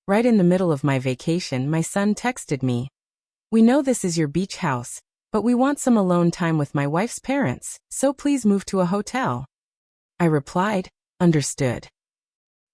Right in the middle of my vacation, my son texted me. "We know this is your beach house, but we want some alone time with my wife's parents, so please move to a hotel." I replied, "Understood."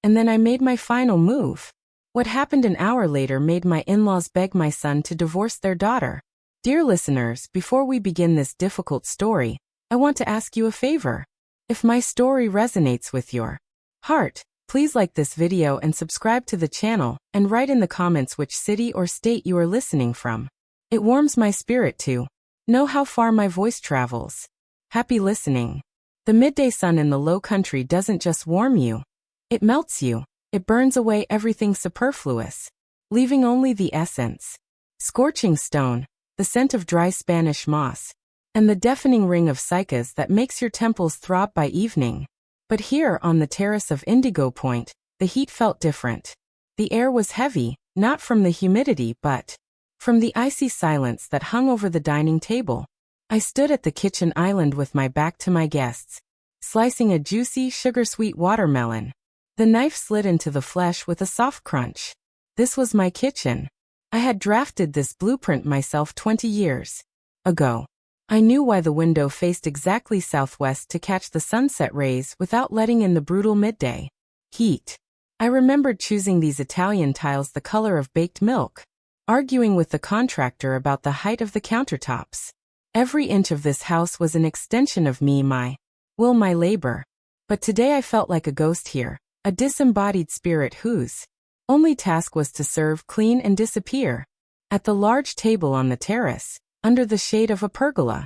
And then I made my final move. What happened an hour later made my in-laws beg my son to divorce their daughter. Dear listeners, before we begin this difficult story, I want to ask you a favor. If my story resonates with your heart, please like this video and subscribe to the channel, and write in the comments which city or state you are listening from. It warms my spirit to know how far my voice travels. Happy listening. The midday sun in the low country doesn't just warm you. It melts you. It burns away everything superfluous, leaving only the essence. Scorching stone, the scent of dry Spanish moss, and the deafening ring of cicadas that makes your temples throb by evening. But here on the terrace of Indigo Point, the heat felt different. The air was heavy, not from the humidity but from the icy silence that hung over the dining table. I stood at the kitchen island with my back to my guests, slicing a juicy, sugar-sweet watermelon. The knife slid into the flesh with a soft crunch. This was my kitchen. I had drafted this blueprint myself 20 years ago. I knew why the window faced exactly southwest to catch the sunset rays without letting in the brutal midday heat. I remembered choosing these Italian tiles the color of baked milk, arguing with the contractor about the height of the countertops. Every inch of this house was an extension of me, my will, my labor. But today I felt like a ghost here, a disembodied spirit whose only task was to serve, clean, and disappear. At the large table on the terrace, under the shade of a pergola,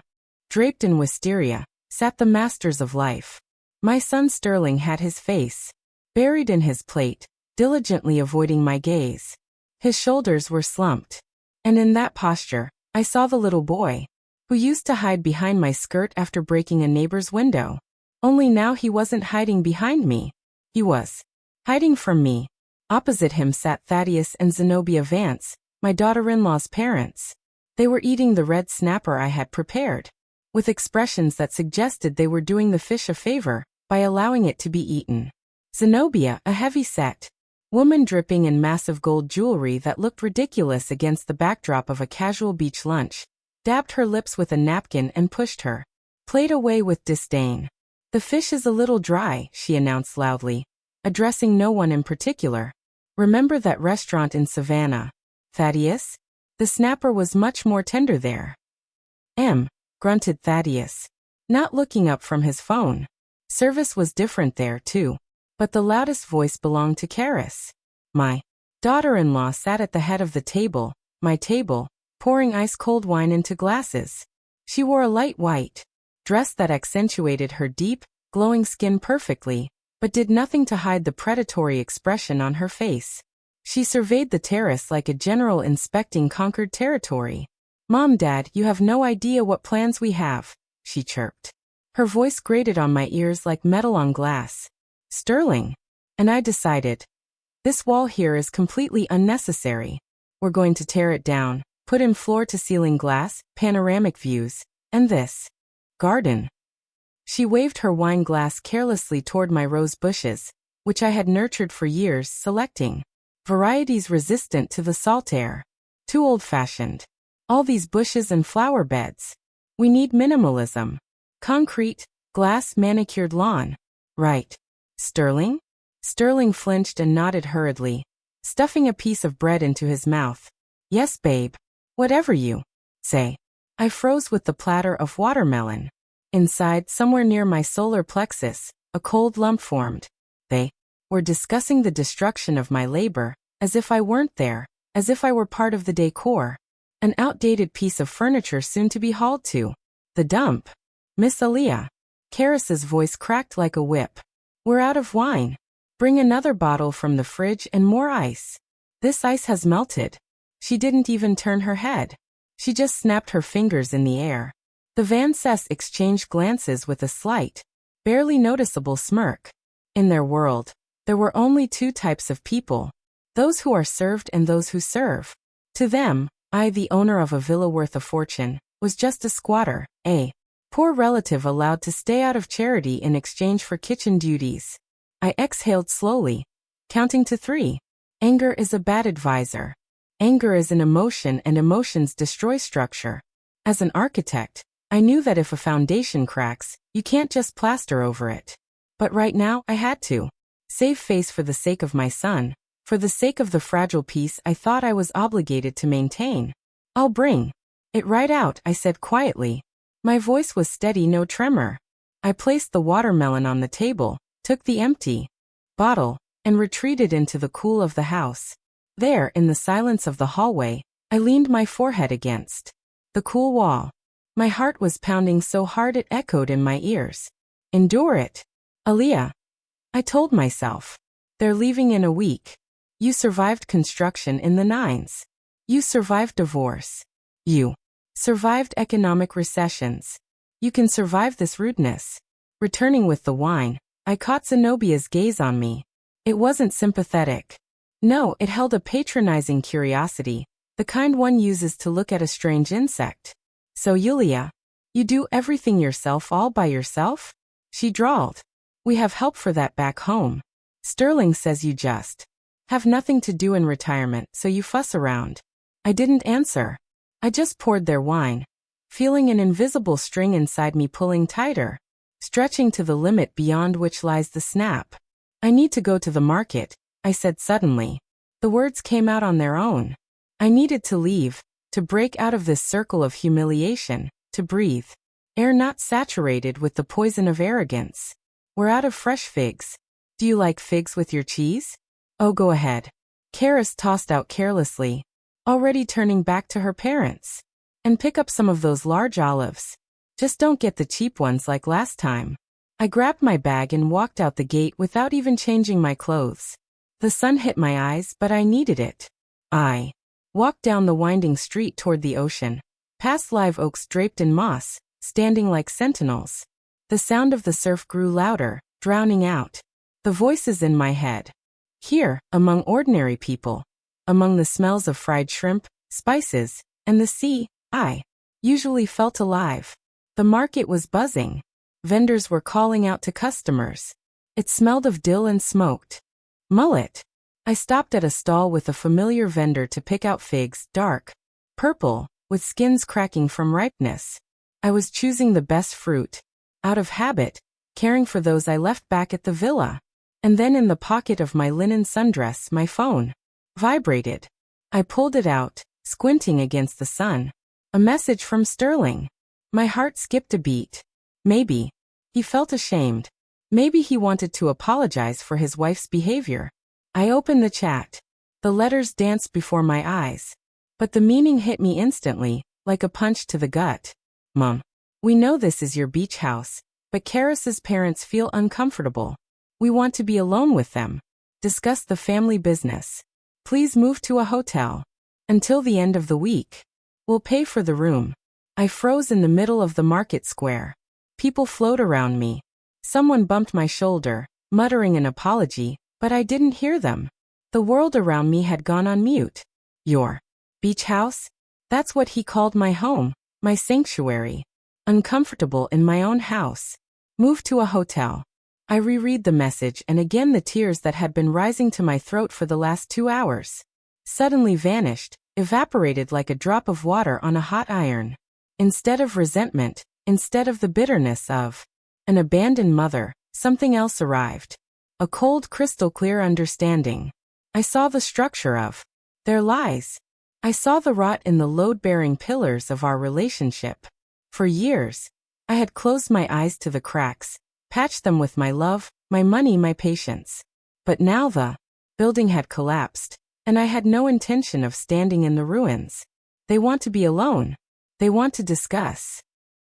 draped in wisteria, sat the masters of life. My son Sterling had his face buried in his plate, diligently avoiding my gaze. His shoulders were slumped, and in that posture, I saw the little boy who used to hide behind my skirt after breaking a neighbor's window. Only now he wasn't hiding behind me. He was hiding from me. Opposite him sat Thaddeus and Zenobia Vance, my daughter-in-law's parents. They were eating the red snapper I had prepared, with expressions that suggested they were doing the fish a favor by allowing it to be eaten. Zenobia, a heavy-set woman dripping in massive gold jewelry that looked ridiculous against the backdrop of a casual beach lunch, dabbed her lips with a napkin and pushed her plate away with disdain. "The fish is a little dry," she announced loudly, addressing no one in particular. "Remember that restaurant in Savannah, Thaddeus? The snapper was much more tender there." Grunted Thaddeus, not looking up from his phone. Service was different there, too, but the loudest voice belonged to Karis. My daughter-in-law sat at the head of the table, my table, pouring ice-cold wine into glasses. She wore a light white dress that accentuated her deep, glowing skin perfectly, but did nothing to hide the predatory expression on her face. She surveyed the terrace like a general inspecting conquered territory. "Mom, Dad, you have no idea what plans we have," she chirped. Her voice grated on my ears like metal on glass. "Sterling." And I decided, this wall here is completely unnecessary. We're going to tear it down, put in floor-to-ceiling glass, panoramic views, and this garden. She waved her wine glass carelessly toward my rose bushes, which I had nurtured for years, selecting varieties resistant to the salt air. Too old-fashioned. All these bushes and flower beds. We need minimalism. Concrete, glass, manicured lawn. Right. Sterling? Sterling flinched and nodded hurriedly, stuffing a piece of bread into his mouth. "Yes, babe. Whatever you say." I froze with the platter of watermelon. Inside, somewhere near my solar plexus, a cold lump formed. They were discussing the destruction of my labor, as if I weren't there, as if I were part of the decor. An outdated piece of furniture soon to be hauled to the dump. "Miss Aaliyah." Karis's voice cracked like a whip. "We're out of wine. Bring another bottle from the fridge and more ice." "This ice has melted." She didn't even turn her head. She just snapped her fingers in the air. The Vances exchanged glances with a slight, barely noticeable smirk. In their world, there were only two types of people: those who are served and those who serve. To them, I, the owner of a villa worth a fortune, was just a squatter, a poor relative allowed to stay out of charity in exchange for kitchen duties. I exhaled slowly, counting to 3. Anger is a bad advisor. Anger is an emotion and emotions destroy structure. As an architect, I knew that if a foundation cracks, you can't just plaster over it. But right now, I had to. Save face for the sake of my son, for the sake of the fragile peace I thought I was obligated to maintain. I'll bring it right out, I said quietly. My voice was steady, no tremor. I placed the watermelon on the table, took the empty bottle, and retreated into the cool of the house. There, in the silence of the hallway, I leaned my forehead against the cool wall. My heart was pounding so hard it echoed in my ears. Endure it, Aaliyah, I told myself. They're leaving in a week. You survived construction in the 90s. You survived divorce. You survived economic recessions. You can survive this rudeness. Returning with the wine, I caught Zenobia's gaze on me. It wasn't sympathetic. No, it held a patronizing curiosity, the kind one uses to look at a strange insect. So Yulia, you do everything yourself all by yourself? She drawled. We have help for that back home. Sterling says you just have nothing to do in retirement, so you fuss around. I didn't answer. I just poured their wine, feeling an invisible string inside me pulling tighter, stretching to the limit beyond which lies the snap. I need to go to the market, I said suddenly. The words came out on their own. I needed to leave, to break out of this circle of humiliation, to breathe air not saturated with the poison of arrogance. We're out of fresh figs. Do you like figs with your cheese? Oh, go ahead. Karis tossed out carelessly, already turning back to her parents. And pick up some of those large olives. Just don't get the cheap ones like last time. I grabbed my bag and walked out the gate without even changing my clothes. The sun hit my eyes, but I needed it. I walked down the winding street toward the ocean, past live oaks draped in moss, standing like sentinels. The sound of the surf grew louder, drowning out the voices in my head. Here, among ordinary people, among the smells of fried shrimp, spices, and the sea, I usually felt alive. The market was buzzing. Vendors were calling out to customers. It smelled of dill and smoked mullet. I stopped at a stall with a familiar vendor to pick out figs, dark purple, with skins cracking from ripeness. I was choosing the best fruit, out of habit, caring for those I left back at the villa. And then in the pocket of my linen sundress, my phone vibrated. I pulled it out, squinting against the sun. A message from Sterling. My heart skipped a beat. Maybe he felt ashamed. Maybe he wanted to apologize for his wife's behavior. I opened the chat. The letters danced before my eyes. But the meaning hit me instantly, like a punch to the gut. Mom, we know this is your beach house, but Karis's parents feel uncomfortable. We want to be alone with them. Discuss the family business. Please move to a hotel. Until the end of the week. We'll pay for the room. I froze in the middle of the market square. People flowed around me. Someone bumped my shoulder, muttering an apology, but I didn't hear them. The world around me had gone on mute. Your beach house? That's what he called my home, my sanctuary. Uncomfortable in my own house. Move to a hotel. I reread the message and again the tears that had been rising to my throat for the last 2 hours suddenly vanished, evaporated like a drop of water on a hot iron. Instead of resentment, instead of the bitterness of an abandoned mother, something else arrived. A cold, crystal-clear understanding. I saw the structure of their lies. I saw the rot in the load-bearing pillars of our relationship. For years, I had closed my eyes to the cracks, patched them with my love, my money, my patience. But now the building had collapsed, and I had no intention of standing in the ruins. They want to be alone. They want to discuss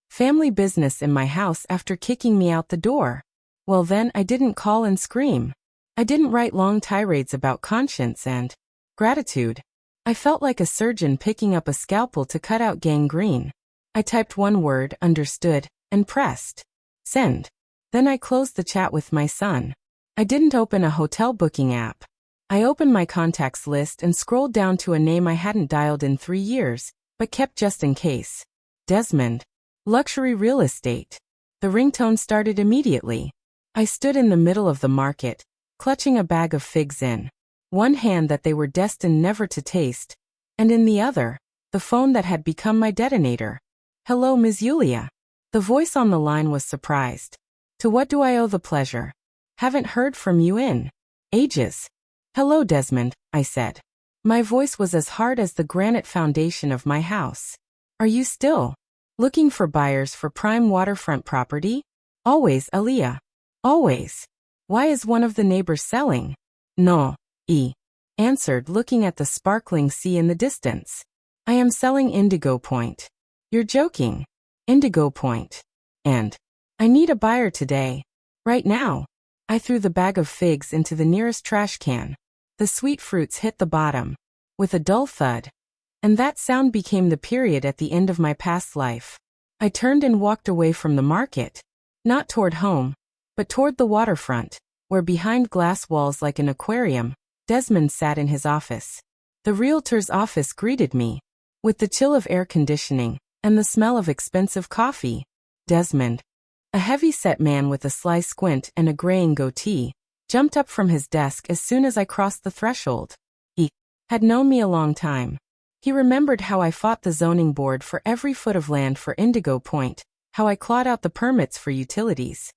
family business in my house after kicking me out the door. Well then, I didn't call and scream. I didn't write long tirades about conscience and gratitude. I felt like a surgeon picking up a scalpel to cut out gangrene. I typed one word, understood, and pressed send. Then I closed the chat with my son. I didn't open a hotel booking app. I opened my contacts list and scrolled down to a name I hadn't dialed in 3 years, but kept just in case. Desmond. Luxury real estate. The ringtone started immediately. I stood in the middle of the market, clutching a bag of figs in one hand that they were destined never to taste, and in the other, the phone that had become my detonator. "Hello, Ms. Yulia." The voice on the line was surprised. "To what do I owe the pleasure? Haven't heard from you in ages." "Hello, Desmond," I said. My voice was as hard as the granite foundation of my house. "Are you still looking for buyers for prime waterfront property?" "Always, Aliyah. Always." "Why is one of the neighbors selling?" "No," he answered, looking at the sparkling sea in the distance. "I am selling Indigo Point." "You're joking." "Indigo Point. And I need a buyer today. Right now." I threw the bag of figs into the nearest trash can. The sweet fruits hit the bottom with a dull thud. And that sound became the period at the end of my past life. I turned and walked away from the market. Not toward home, but toward the waterfront, where behind glass walls like an aquarium, Desmond sat in his office. The realtor's office greeted me with the chill of air conditioning and the smell of expensive coffee. Desmond, a heavy-set man with a sly squint and a graying goatee, jumped up from his desk as soon as I crossed the threshold. He had known me a long time. He remembered how I fought the zoning board for every foot of land for Indigo Point, how I clawed out the permits for utilities.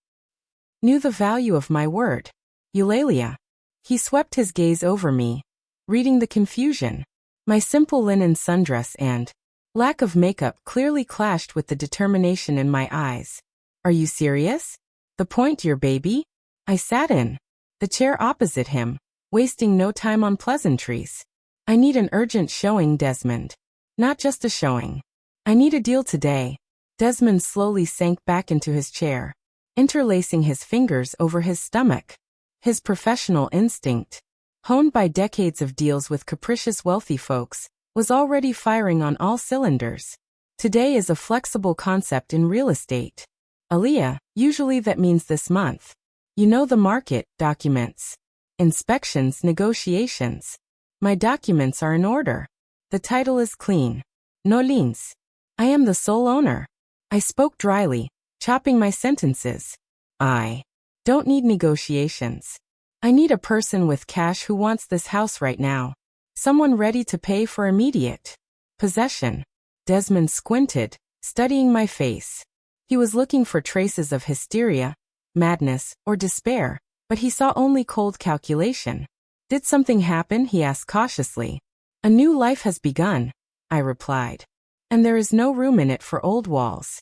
Knew the value of my word. "Eulalia." He swept his gaze over me, reading the confusion. My simple linen sundress and lack of makeup clearly clashed with the determination in my eyes. "Are you serious? The point, your baby?" I sat in the chair opposite him, wasting no time on pleasantries. "I need an urgent showing, Desmond. Not just a showing. I need a deal today." Desmond slowly sank back into his chair, interlacing his fingers over his stomach. His professional instinct, honed by decades of deals with capricious wealthy folks, was already firing on all cylinders. Today is a flexible concept in real estate. "Aliyah, usually that means this month. You know the market, documents, inspections, negotiations. My documents are in order. The title is clean. No liens. I am the sole owner." I spoke dryly, chopping my sentences. "I don't need negotiations. I need a person with cash who wants this house right now. Someone ready to pay for immediate possession." Desmond squinted, studying my face. He was looking for traces of hysteria, madness, or despair, but he saw only cold calculation. "Did something happen?" he asked cautiously. "A new life has begun," I replied. "And there is no room in it for old walls."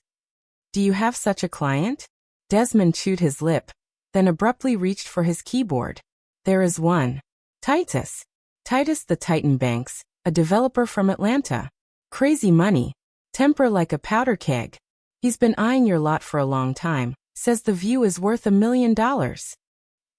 "Do you have such a client?" Desmond chewed his lip, then abruptly reached for his keyboard. "There is one. Titus. Titus the Titan Banks, a developer from Atlanta. Crazy money. Temper like a powder keg. He's been eyeing your lot for a long time, says the view is worth $1 million.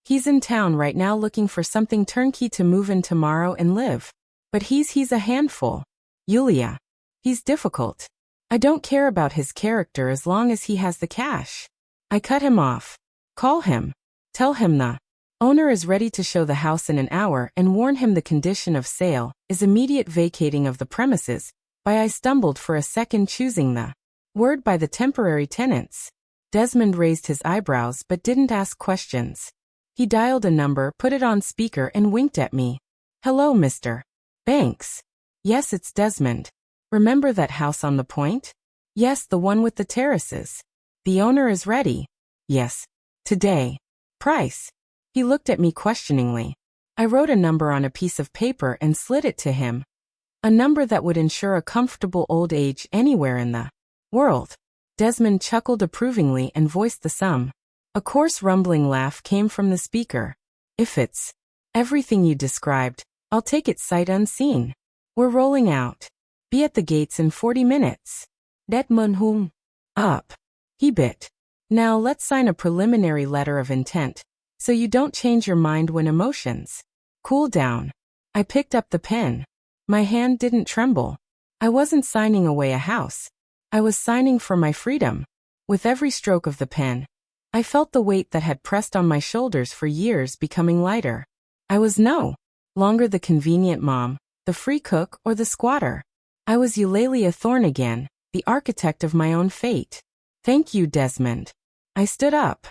He's in town right now looking for something turnkey to move in tomorrow and live. But he's a handful. Yulia. He's difficult. I don't care about his character as long as he has the cash." I cut him off. "Call him. Tell him the owner is ready to show the house in an hour and warn him the condition of sale is immediate vacating of the premises." I stumbled for a second, choosing the word by the temporary tenants. Desmond raised his eyebrows but didn't ask questions. He dialed a number, put it on speaker, and winked at me. "Hello, Mr. Banks." "Yes, it's Desmond. Remember that house on the point?" "Yes, the one with the terraces. The owner is ready." "Yes. Today." "Price?" He looked at me questioningly. I wrote a number on a piece of paper and slid it to him. A number that would ensure a comfortable old age anywhere in the world. Desmond chuckled approvingly and voiced the sum. A coarse rumbling laugh came from the speaker. "If it's everything you described, I'll take it sight unseen. We're rolling out. Be at the gates in 40 minutes. Desmond hung up. He bit. "Now let's sign a preliminary letter of intent, so you don't change your mind when emotions cool down." I picked up the pen. My hand didn't tremble. I wasn't signing away a house. I was signing for my freedom. With every stroke of the pen, I felt the weight that had pressed on my shoulders for years becoming lighter. I was no longer the convenient mom, the free cook, or the squatter. I was Eulalia Thorne again, the architect of my own fate. "Thank you, Desmond." I stood up.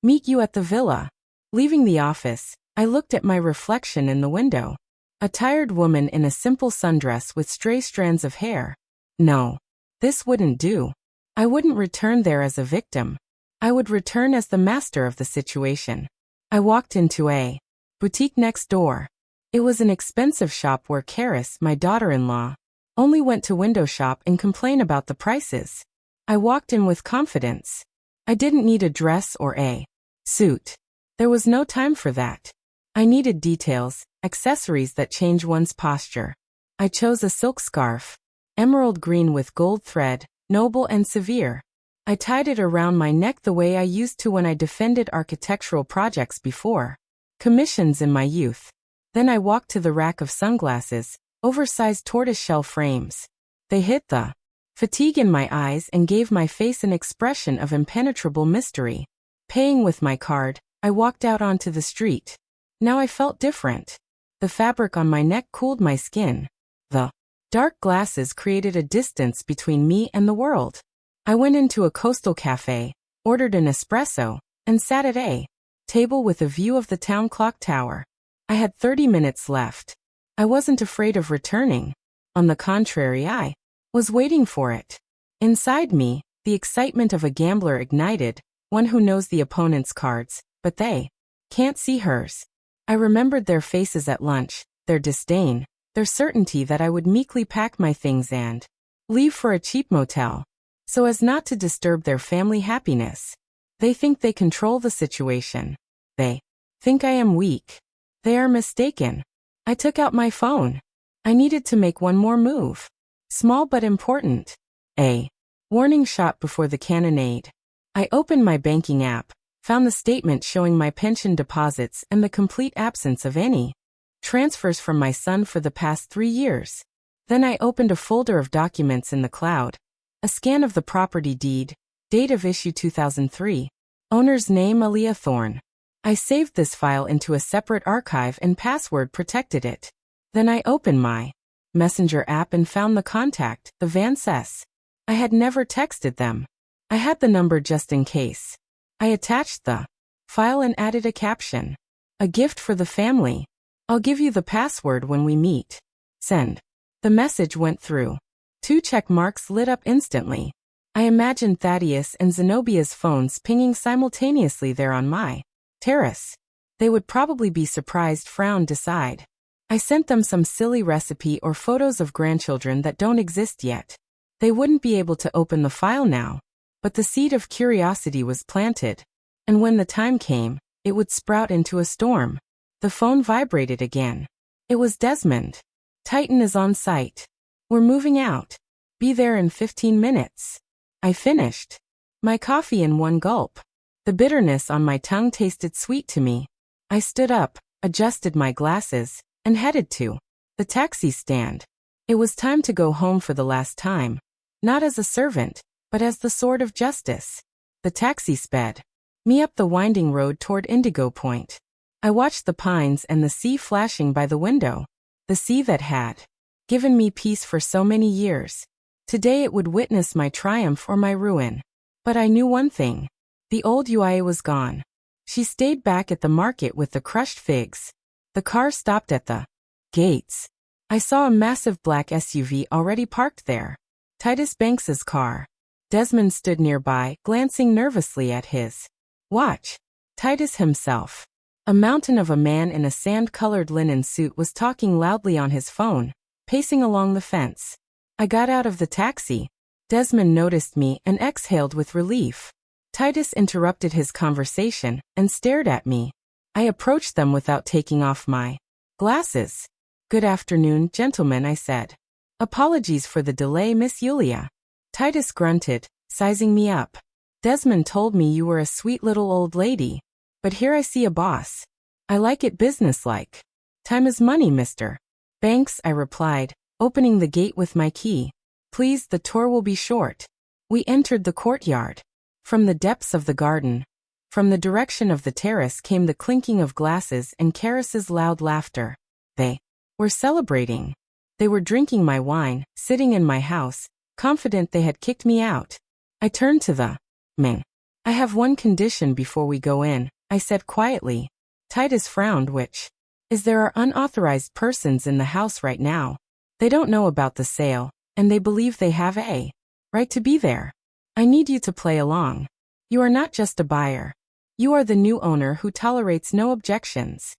"Meet you at the villa." Leaving the office, I looked at my reflection in the window. A tired woman in a simple sundress with stray strands of hair. No. This wouldn't do. I wouldn't return there as a victim. I would return as the master of the situation. I walked into a boutique next door. It was an expensive shop where Karis, my daughter-in-law, only went to window shop and complain about the prices. I walked in with confidence. I didn't need a dress or a suit. There was no time for that. I needed details, accessories that change one's posture. I chose a silk scarf, emerald green with gold thread, noble and severe. I tied it around my neck the way I used to when I defended architectural projects before. Commissions in my youth. Then I walked to the rack of sunglasses, oversized tortoiseshell frames. They hit the fatigue in my eyes and gave my face an expression of impenetrable mystery. Paying with my card, I walked out onto the street. Now I felt different. The fabric on my neck cooled my skin. The dark glasses created a distance between me and the world. I went into a coastal cafe, ordered an espresso, and sat at a table with a view of the town clock tower. I had 30 minutes left. I wasn't afraid of returning. On the contrary, I was waiting for it. Inside me, the excitement of a gambler ignited, one who knows the opponent's cards, but they can't see hers. I remembered their faces at lunch, their disdain, their certainty that I would meekly pack my things and leave for a cheap motel, so as not to disturb their family happiness. They think they control the situation. They think I am weak. They are mistaken. I took out my phone. I needed to make one more move. Small but important. A warning shot before the cannonade. I opened my banking app, found the statement showing my pension deposits and the complete absence of any transfers from my son for the past 3 years. Then I opened a folder of documents in the cloud. A scan of the property deed, date of issue 2003. Owner's name Aaliyah Thorne. I saved this file into a separate archive and password protected it. Then I opened my Messenger app and found the contact, the Vances. I had never texted them. I had the number just in case. I attached the file and added a caption. A gift for the family. I'll give you the password when we meet. Send. The message went through. 2 check marks lit up instantly. I imagined Thaddeus and Zenobia's phones pinging simultaneously there on my terrace. They would probably be surprised, frown, decide. I sent them some silly recipe or photos of grandchildren that don't exist yet. They wouldn't be able to open the file now. But the seed of curiosity was planted, and when the time came, it would sprout into a storm. The phone vibrated again. It was Desmond. Titan is on site. We're moving out. Be there in 15 minutes. I finished my coffee in one gulp. The bitterness on my tongue tasted sweet to me. I stood up, adjusted my glasses, and headed to the taxi stand. It was time to go home for the last time. Not as a servant, but as the sword of justice. The taxi sped me up the winding road toward Indigo Point. I watched the pines and the sea flashing by the window. The sea that had given me peace for so many years. Today it would witness my triumph or my ruin. But I knew one thing. The old Uia was gone. She stayed back at the market with the crushed figs. The car stopped at the gates. I saw a massive black SUV already parked there. Titus Banks's car. Desmond stood nearby, glancing nervously at his watch. Titus himself, a mountain of a man in a sand-colored linen suit, was talking loudly on his phone, pacing along the fence. I got out of the taxi. Desmond noticed me and exhaled with relief. Titus interrupted his conversation and stared at me. I approached them without taking off my glasses. "Good afternoon, gentlemen," I said. "Apologies for the delay, Miss Yulia." Titus grunted, sizing me up. "Desmond told me you were a sweet little old lady, but here I see a boss. I like it businesslike." "Time is money, Mr. Banks," I replied, opening the gate with my key. "Please, the tour will be short." We entered the courtyard. From the depths of the garden, from the direction of the terrace, came the clinking of glasses and Karis's loud laughter. They were celebrating. They were drinking my wine, sitting in my house, confident they had kicked me out. I turned to the men. "I have one condition before we go in," I said quietly. Titus frowned, which is there are unauthorized persons in the house right now. They don't know about the sale, and they believe they have a right to be there. I need you to play along. You are not just a buyer. You are the new owner who tolerates no objections.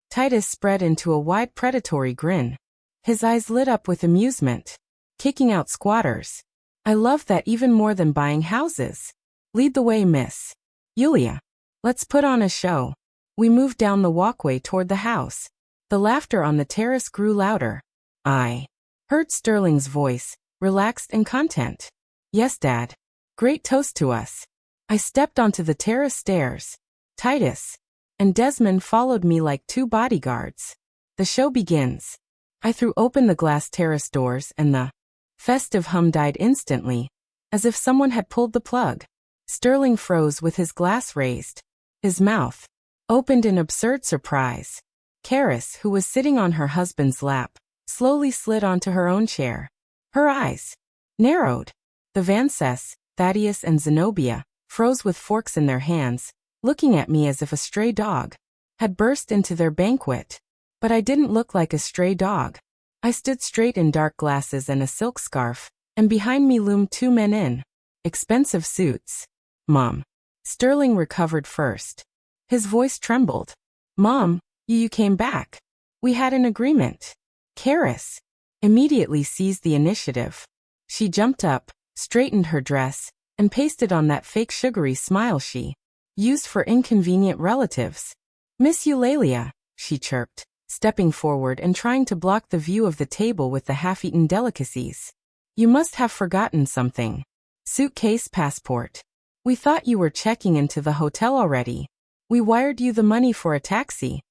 Titus spread into a wide predatory grin. His eyes lit up with amusement. Kicking out squatters. I love that even more than buying houses. Lead the way, Miss Yulia. Let's put on a show. We moved down the walkway toward the house. The laughter on the terrace grew louder. I heard Sterling's voice, relaxed and content. Yes, Dad. Great toast to us. I stepped onto the terrace stairs. Titus and Desmond followed me like two bodyguards. The show begins. I threw open the glass terrace doors and the festive hum died instantly, as if someone had pulled the plug. Sterling froze with his glass raised. His mouth opened in absurd surprise. Karis, who was sitting on her husband's lap, slowly slid onto her own chair. Her eyes narrowed. The Vances, Thaddeus and Zenobia, froze with forks in their hands, looking at me as if a stray dog had burst into their banquet. But I didn't look like a stray dog. I stood straight in dark glasses and a silk scarf, and behind me loomed two men in expensive suits. Mom. Sterling recovered first. His voice trembled. Mom, you came back. We had an agreement. Karis immediately seized the initiative. She jumped up, straightened her dress, and pasted on that fake sugary smile she used for inconvenient relatives. Miss Eulalia, she chirped, stepping forward and trying to block the view of the table with the half-eaten delicacies. You must have forgotten something. Suitcase, passport. We thought you were checking into the hotel already. We wired you the money for a taxi.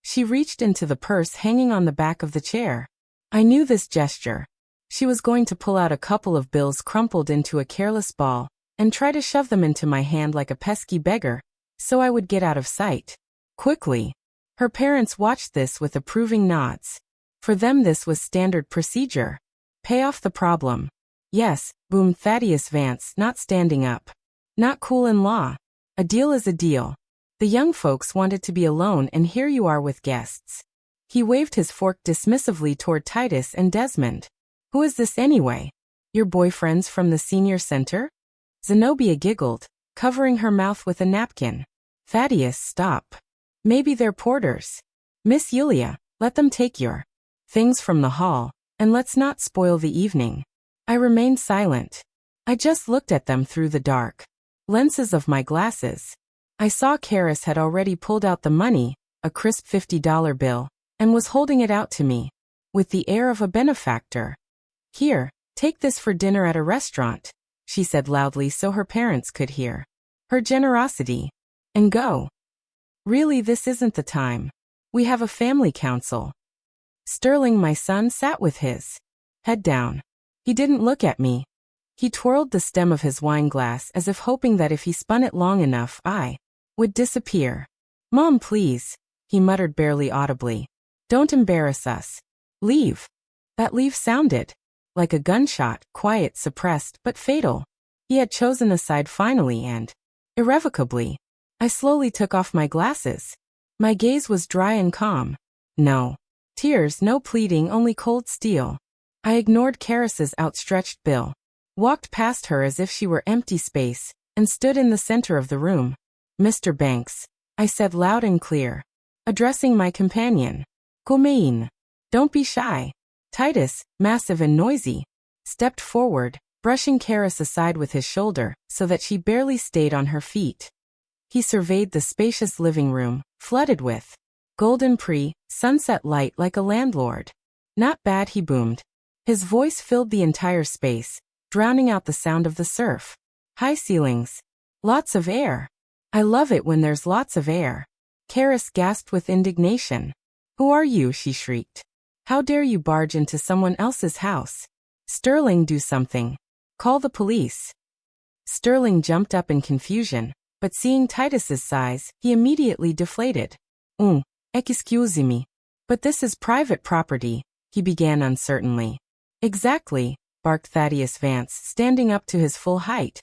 She reached into the purse hanging on the back of the chair. I knew this gesture. She was going to pull out a couple of bills crumpled into a careless ball and try to shove them into my hand like a pesky beggar, so I would get out of sight. Quickly. Her parents watched this with approving nods. For them this was standard procedure. Pay off the problem. Yes, boomed Thaddeus Vance, not standing up. Not cool in law. A deal is a deal. The young folks wanted to be alone and here you are with guests. He waved his fork dismissively toward Titus and Desmond. Who is this anyway? Your boyfriends from the senior center? Zenobia giggled, covering her mouth with a napkin. Thaddeus, stop. Maybe they're porters. Miss Yulia, let them take your things from the hall, and let's not spoil the evening. I remained silent. I just looked at them through the dark lenses of my glasses. I saw Karis had already pulled out the money, a crisp $50 bill, and was holding it out to me, with the air of a benefactor. Here, take this for dinner at a restaurant, she said loudly so her parents could hear. Her generosity. And go. Really, this isn't the time. We have a family council. Sterling, my son, sat with his head down. He didn't look at me. He twirled the stem of his wine glass as if hoping that if he spun it long enough I would disappear. Mom, please, he muttered barely audibly. Don't embarrass us. Leave. That leave sounded like a gunshot, quiet, suppressed, but fatal. He had chosen a side finally and irrevocably. I slowly took off my glasses. My gaze was dry and calm. No tears, no pleading, only cold steel. I ignored Karis's outstretched bill, walked past her as if she were empty space, and stood in the center of the room. Mr. Banks, I said loud and clear, addressing my companion. Kumain. Don't be shy. Titus, massive and noisy, stepped forward, brushing Karis aside with his shoulder so that she barely stayed on her feet. He surveyed the spacious living room, flooded with golden sunset light like a landlord. Not bad, he boomed. His voice filled the entire space, drowning out the sound of the surf. High ceilings. Lots of air. I love it when there's lots of air. Karis gasped with indignation. Who are you? She shrieked. How dare you barge into someone else's house? Sterling, do something. Call the police. Sterling jumped up in confusion, but seeing Titus's size, he immediately deflated. Excuse me. But this is private property, he began uncertainly. Exactly, barked Thaddeus Vance, standing up to his full height.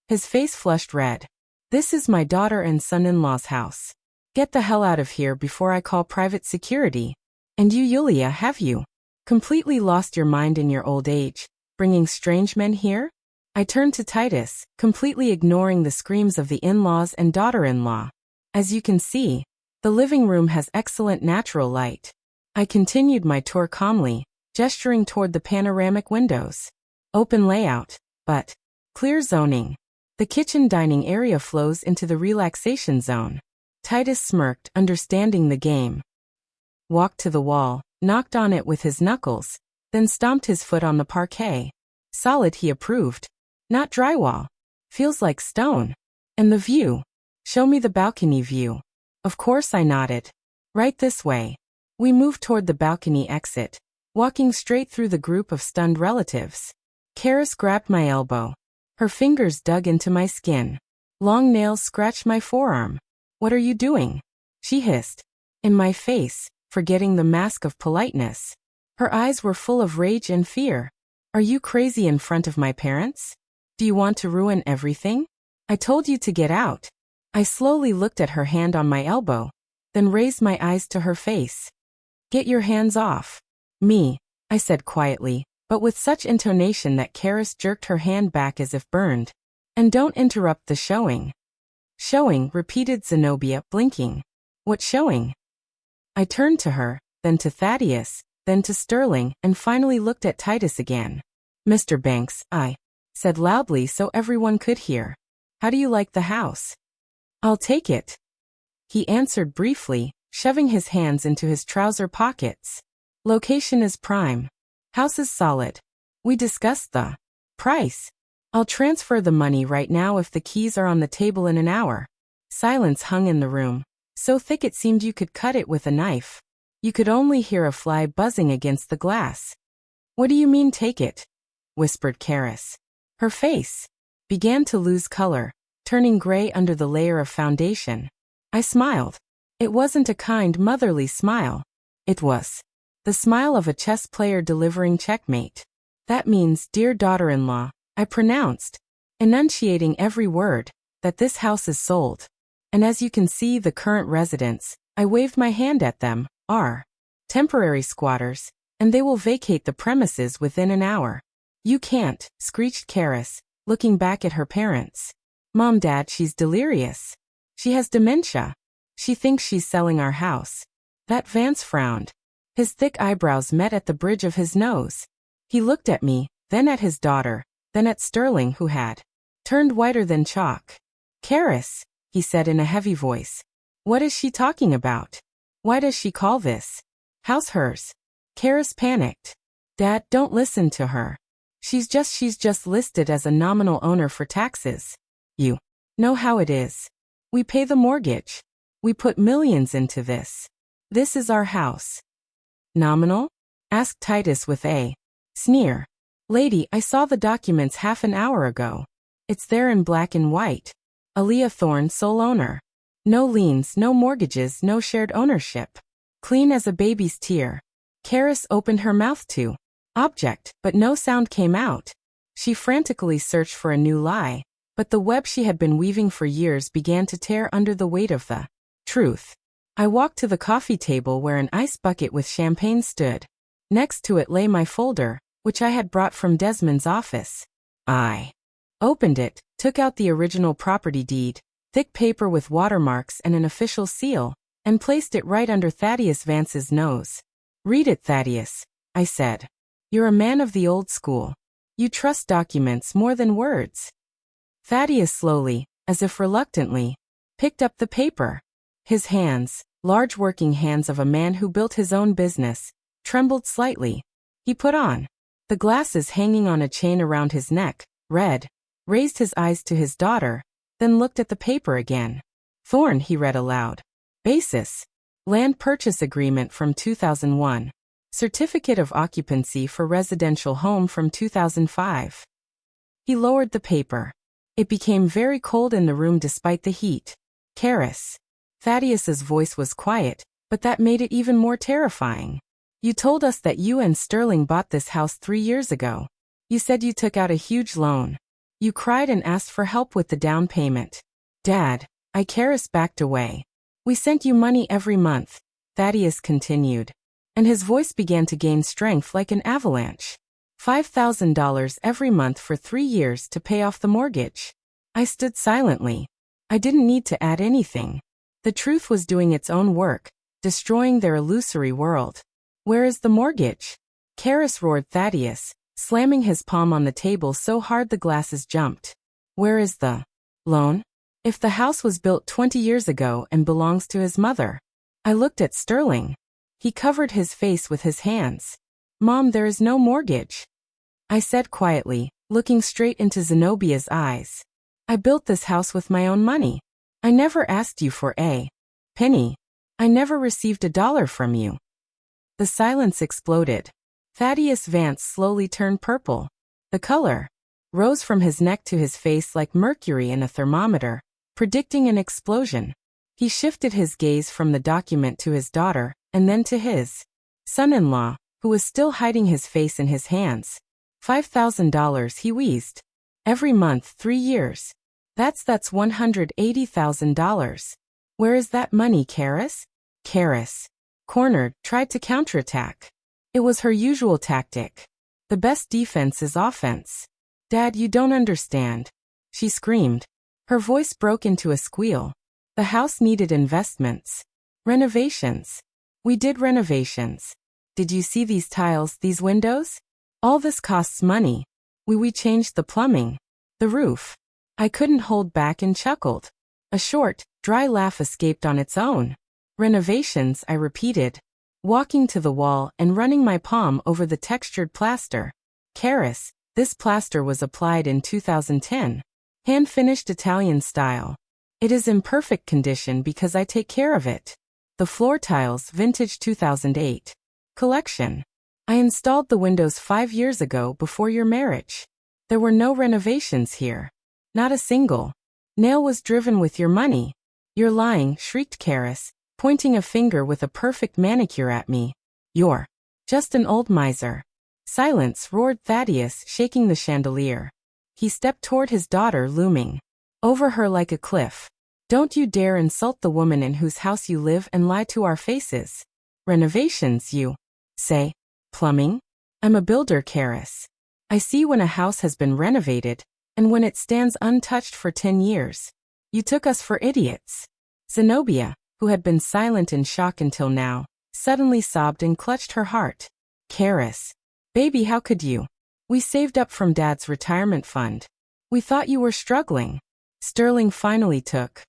His face flushed red. This is my daughter and son-in-law's house. Get the hell out of here before I call private security. And you, Yulia, have you completely lost your mind in your old age, bringing strange men here? I turned to Titus, completely ignoring the screams of the in-laws and daughter-in-law. As you can see, the living room has excellent natural light. I continued my tour calmly, gesturing toward the panoramic windows. Open layout, but clear zoning. The kitchen dining area flows into the relaxation zone. Titus smirked, understanding the game. Walked to the wall, knocked on it with his knuckles, then stomped his foot on the parquet. Solid, he approved. Not drywall. Feels like stone. And the view? Show me the balcony view. Of course, I nodded. Right this way. We moved toward the balcony exit, walking straight through the group of stunned relatives. Karis grabbed my elbow. Her fingers dug into my skin. Long nails scratched my forearm. What are you doing? She hissed. In my face, forgetting the mask of politeness. Her eyes were full of rage and fear. Are you crazy in front of my parents? Do you want to ruin everything? I told you to get out. I slowly looked at her hand on my elbow, then raised my eyes to her face. Get your hands off me, I said quietly, but with such intonation that Karis jerked her hand back as if burned. And don't interrupt the showing. Showing, repeated Zenobia, blinking. What showing? I turned to her, then to Thaddeus, then to Sterling, and finally looked at Titus again. Mr. Banks, I said loudly so everyone could hear. How do you like the house? I'll take it. He answered briefly, shoving his hands into his trouser pockets. Location is prime. House is solid. We discussed the price. I'll transfer the money right now if the keys are on the table in an hour. Silence hung in the room, so thick it seemed you could cut it with a knife. You could only hear a fly buzzing against the glass. What do you mean take it? Whispered Karis. Her face began to lose color, turning gray under the layer of foundation. I smiled. It wasn't a kind, motherly smile. It was the smile of a chess player delivering checkmate. That means, dear daughter-in-law, I pronounced, enunciating every word, that this house is sold. And as you can see, the current residents, I waved my hand at them, are temporary squatters, and they will vacate the premises within an hour. You can't, screeched Karis, looking back at her parents. Mom, Dad, she's delirious. She has dementia. She thinks she's selling our house. That Vance frowned. His thick eyebrows met at the bridge of his nose. He looked at me, then at his daughter, then at Sterling, who had turned whiter than chalk. Karis, he said in a heavy voice. What is she talking about? Why does she call this house hers? Karis panicked. Dad, don't listen to her. She's just listed as a nominal owner for taxes. You know how it is. We pay the mortgage. We put millions into this. This is our house. Nominal? Asked Titus with a sneer. Lady, I saw the documents half an hour ago. It's there in black and white. Aaliyah Thorne, sole owner. No liens, no mortgages, no shared ownership. Clean as a baby's tear. Karis opened her mouth to object, but no sound came out. She frantically searched for a new lie, but the web she had been weaving for years began to tear under the weight of the truth. I walked to the coffee table where an ice bucket with champagne stood. Next to it lay my folder, which I had brought from Desmond's office. I opened it, took out the original property deed, thick paper with watermarks and an official seal, and placed it right under Thaddeus Vance's nose. Read it, Thaddeus, I said. You're a man of the old school. You trust documents more than words. Thaddeus slowly, as if reluctantly, picked up the paper. His hands, large working hands of a man who built his own business, trembled slightly. He put on the glasses hanging on a chain around his neck, read, raised his eyes to his daughter, then looked at the paper again. Thorne, he read aloud. Basis. Land purchase agreement from 2001. Certificate of occupancy for residential home from 2005. He lowered the paper. It became very cold in the room despite the heat. Karis. Thaddeus's voice was quiet, but that made it even more terrifying. You told us that you and Sterling bought this house 3 years ago. You said you took out a huge loan. You cried and asked for help with the down payment. Dad, Karis backed away. We sent you money every month, Thaddeus continued. And his voice began to gain strength like an avalanche. $5,000 every month for 3 years to pay off the mortgage. I stood silently. I didn't need to add anything. The truth was doing its own work, destroying their illusory world. Where is the mortgage? Karis roared Thaddeus, slamming his palm on the table so hard the glasses jumped. Where is the loan? If the house was built 20 years ago and belongs to his mother. I looked at Sterling. He covered his face with his hands. Mom, there is no mortgage. I said quietly, looking straight into Zenobia's eyes. I built this house with my own money. I never asked you for a penny. I never received $1 from you. The silence exploded. Thaddeus Vance slowly turned purple. The color rose from his neck to his face like mercury in a thermometer, predicting an explosion. He shifted his gaze from the document to his daughter, and then to his son-in-law, who was still hiding his face in his hands. $5,000, he wheezed. Every month, 3 years. That's $180,000. Where is that money, Karis? Karis, cornered, tried to counterattack. It was her usual tactic. The best defense is offense. Dad, you don't understand. She screamed. Her voice broke into a squeal. The house needed investments. Renovations. We did renovations. Did you see these tiles, these windows? All this costs money. We changed the plumbing. The roof. I couldn't hold back and chuckled. A short, dry laugh escaped on its own. Renovations, I repeated, walking to the wall and running my palm over the textured plaster. Karis, this plaster was applied in 2010. Hand-finished Italian style. It is in perfect condition because I take care of it. The floor tiles, vintage 2008. Collection. I installed the windows 5 years ago before your marriage. There were no renovations here. Not a single nail was driven with your money. You're lying, shrieked Karis, pointing a finger with a perfect manicure at me. You're just an old miser. Silence, roared Thaddeus, shaking the chandelier. He stepped toward his daughter, looming over her like a cliff. Don't you dare insult the woman in whose house you live and lie to our faces. Renovations, you say? Plumbing? I'm a builder, Karis. I see when a house has been renovated, and when it stands untouched for 10 years. You took us for idiots. Zenobia, who had been silent in shock until now, suddenly sobbed and clutched her heart. Karis. Baby, how could you? We saved up from Dad's retirement fund. We thought you were struggling. Sterling finally took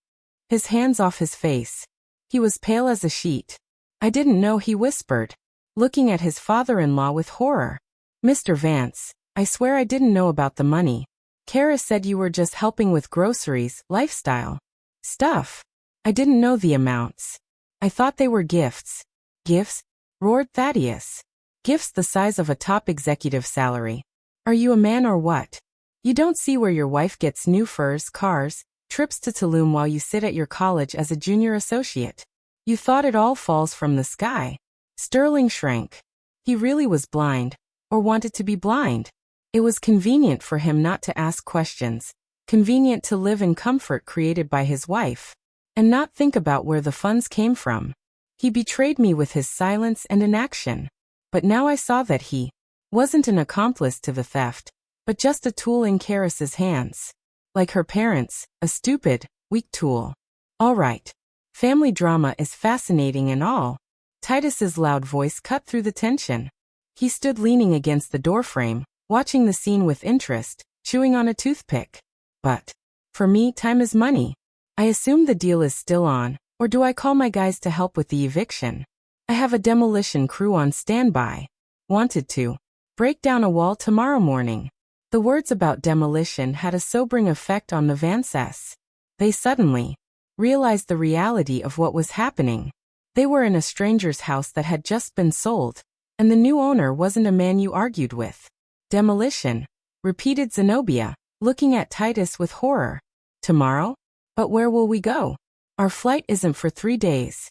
his hands off his face. He was pale as a sheet. I didn't know, he whispered, looking at his father-in-law with horror. Mr. Vance, I swear I didn't know about the money. Karis said you were just helping with groceries, lifestyle stuff. I didn't know the amounts. I thought they were gifts. Gifts? Roared Thaddeus. Gifts the size of a top executive salary. Are you a man or what? You don't see where your wife gets new furs, cars, trips to Tulum while you sit at your college as a junior associate. You thought it all falls from the sky. Sterling shrank. He really was blind, or wanted to be blind. It was convenient for him not to ask questions, convenient to live in comfort created by his wife, and not think about where the funds came from. He betrayed me with his silence and inaction. But now I saw that he wasn't an accomplice to the theft, but just a tool in Karis's hands. Like her parents, a stupid, weak tool. All right. Family drama is fascinating and all. Titus's loud voice cut through the tension. He stood leaning against the doorframe, watching the scene with interest, chewing on a toothpick. But for me, time is money. I assume the deal is still on, or do I call my guys to help with the eviction? I have a demolition crew on standby. Wanted to break down a wall tomorrow morning. The words about demolition had a sobering effect on the Vances. They suddenly realized the reality of what was happening. They were in a stranger's house that had just been sold, and the new owner wasn't a man you argued with. Demolition, repeated Zenobia, looking at Titus with horror. Tomorrow? But where will we go? Our flight isn't for 3 days.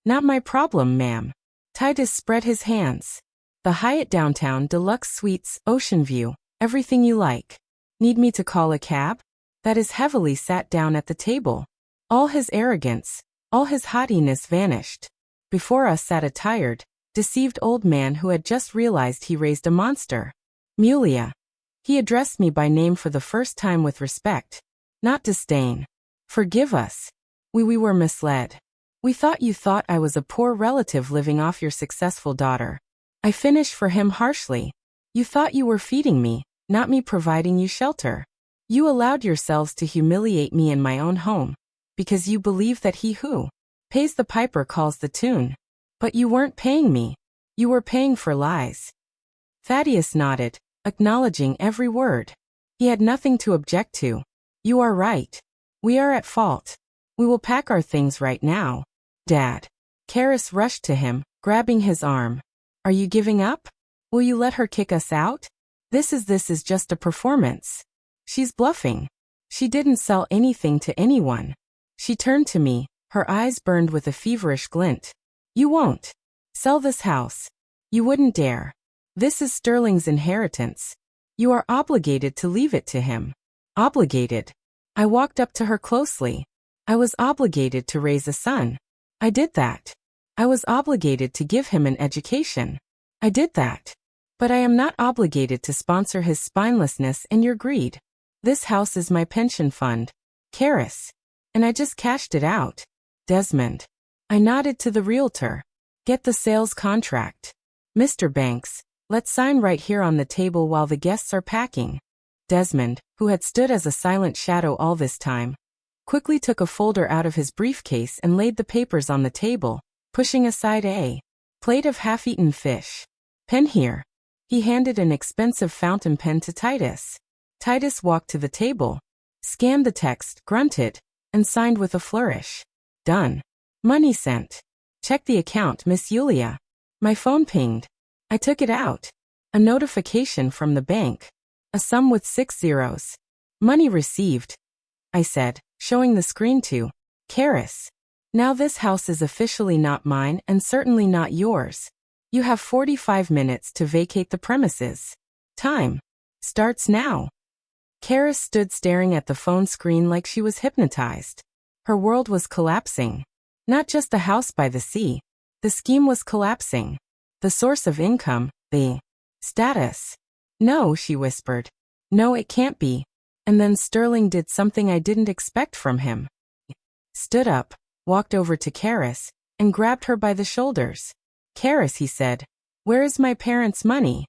Not my problem, ma'am. Titus spread his hands. The Hyatt Downtown Deluxe Suites, Ocean View, everything you like. Need me to call a cab? That is heavily sat down at the table. All his arrogance, All his haughtiness vanished. Before us sat a tired, deceived old man who had just realized he raised a monster. Mulia. He addressed me by name for the first time with respect, not disdain. Forgive us. We were misled. We thought you thought I was a poor relative living off your successful daughter. I finished for him harshly. You thought you were feeding me, not me providing you shelter. You allowed yourselves to humiliate me in my own home, because you believe that he who pays the piper calls the tune. But you weren't paying me. You were paying for lies. Thaddeus nodded, acknowledging every word. He had nothing to object to. You are right. We are at fault. We will pack our things right now. Dad. Karis rushed to him, grabbing his arm. Are you giving up? Will you let her kick us out? This is just a performance. She's bluffing. She didn't sell anything to anyone. She turned to me, her eyes burned with a feverish glint. You won't sell this house. You wouldn't dare. This is Sterling's inheritance. You are obligated to leave it to him. Obligated. I walked up to her closely. I was obligated to raise a son. I did that. I was obligated to give him an education. I did that. But I am not obligated to sponsor his spinelessness and your greed. This house is my pension fund. Karis. And I just cashed it out. Desmond. I nodded to the realtor. Get the sales contract. Mr. Banks, let's sign right here on the table while the guests are packing. Desmond, who had stood as a silent shadow all this time, quickly took a folder out of his briefcase and laid the papers on the table, pushing aside a plate of half-eaten fish. Pen here. He handed an expensive fountain pen to Titus. Titus walked to the table, scanned the text, grunted, and signed with a flourish. Done. Money sent. Check the account, Miss Yulia. My phone pinged. I took it out. A notification from the bank. A sum with 6 zeros. Money received. I said, showing the screen to Karis. Now this house is officially not mine and certainly not yours. You have 45 minutes to vacate the premises. Time starts now. Karis stood staring at the phone screen like she was hypnotized. Her world was collapsing. Not just the house by the sea. The scheme was collapsing. The source of income, the status. No, she whispered. No, it can't be. And then Sterling did something I didn't expect from him. Stood up, walked over to Karis, and grabbed her by the shoulders. Karis, he said, where is my parents' money?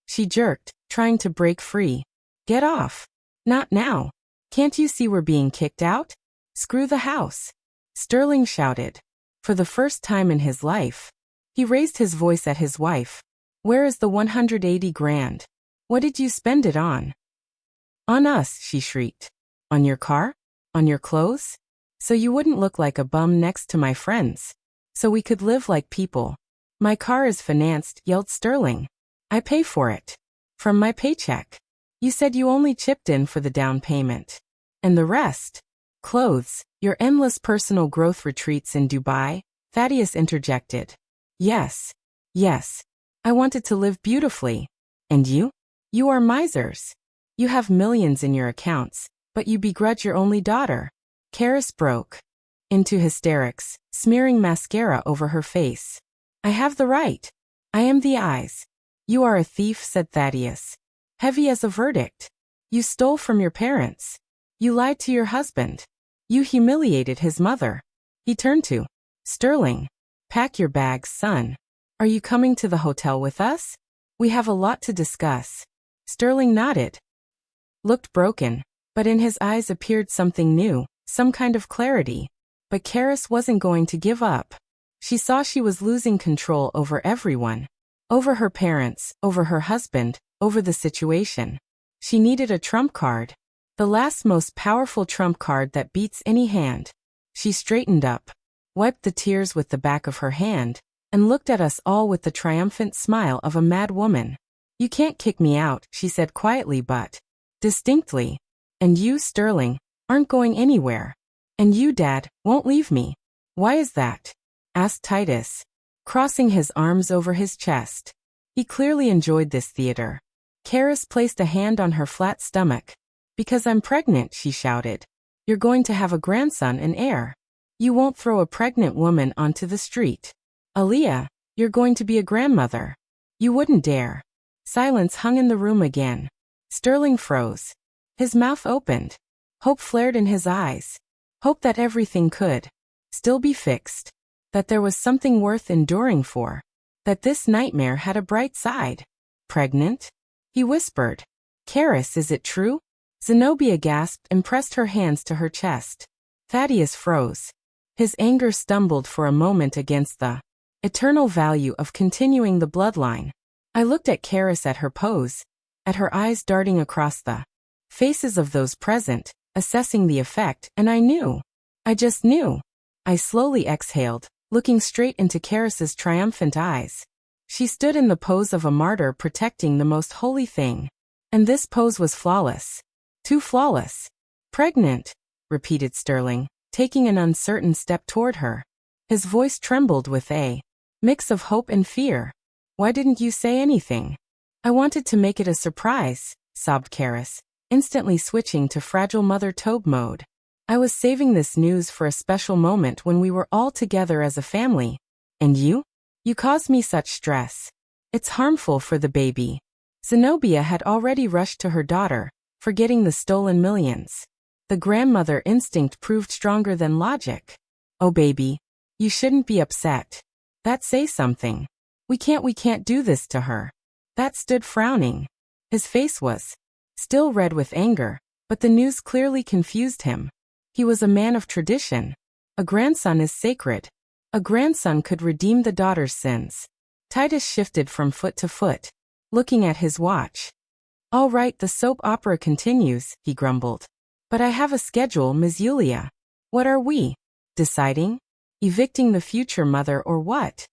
She jerked, trying to break free. Get off. Not now. Can't you see we're being kicked out? Screw the house. Sterling shouted. For the first time in his life, he raised his voice at his wife. Where is the 180 grand? What did you spend it on? On us, she shrieked. On your car? On your clothes? So you wouldn't look like a bum next to my friends. So we could live like people. My car is financed, yelled Sterling. I pay for it. From my paycheck. You said you only chipped in for the down payment. And the rest? Clothes, your endless personal growth retreats in Dubai, Thaddeus interjected. Yes. Yes. I wanted to live beautifully. And you? You are misers. You have millions in your accounts, but you begrudge your only daughter. Karis broke into hysterics, smearing mascara over her face. I have the right. I am the eyes. You are a thief, said Thaddeus. Heavy as a verdict. You stole from your parents. You lied to your husband. You humiliated his mother. He turned to Sterling. Pack your bags, son. Are you coming to the hotel with us? We have a lot to discuss. Sterling nodded. Looked broken, but in his eyes appeared something new, some kind of clarity. But Karis wasn't going to give up. She saw she was losing control over everyone. Over her parents, over her husband, over the situation. She needed a trump card. The last most powerful trump card that beats any hand. She straightened up, wiped the tears with the back of her hand, and looked at us all with the triumphant smile of a mad woman. You can't kick me out, she said quietly but distinctly. And you, Sterling, aren't going anywhere. And you, Dad, won't leave me. Why is that? Asked Titus, crossing his arms over his chest. He clearly enjoyed this theater. Karis placed a hand on her flat stomach. Because I'm pregnant, she shouted. You're going to have a grandson and heir. You won't throw a pregnant woman onto the street. Aaliyah, you're going to be a grandmother. You wouldn't dare. Silence hung in the room again. Sterling froze. His mouth opened. Hope flared in his eyes. Hope that everything could still be fixed. That there was something worth enduring for. That this nightmare had a bright side. Pregnant? He whispered. Karis, is it true? Zenobia gasped and pressed her hands to her chest. Thaddeus froze. His anger stumbled for a moment against the eternal value of continuing the bloodline. I looked at Karis at her pose, at her eyes darting across the faces of those present, assessing the effect, and I knew. I just knew. I slowly exhaled, looking straight into Karis's triumphant eyes. She stood in the pose of a martyr protecting the most holy thing. And this pose was flawless. Too flawless. Pregnant, repeated Sterling, taking an uncertain step toward her. His voice trembled with a mix of hope and fear. Why didn't you say anything? I wanted to make it a surprise, sobbed Karis, instantly switching to fragile Mother Tobe mode. I was saving this news for a special moment when we were all together as a family. And you? You caused me such stress. It's harmful for the baby. Zenobia had already rushed to her daughter, forgetting the stolen millions. The grandmother instinct proved stronger than logic. Oh baby, you shouldn't be upset. That say something. We can't do this to her. That stood frowning. His face was still red with anger, but the news clearly confused him. He was a man of tradition. A grandson is sacred. A grandson could redeem the daughter's sins. Titus shifted from foot to foot, looking at his watch. All right, the soap opera continues, he grumbled. But I have a schedule, Ms. Yulia. What are we deciding? Evicting the future mother or what?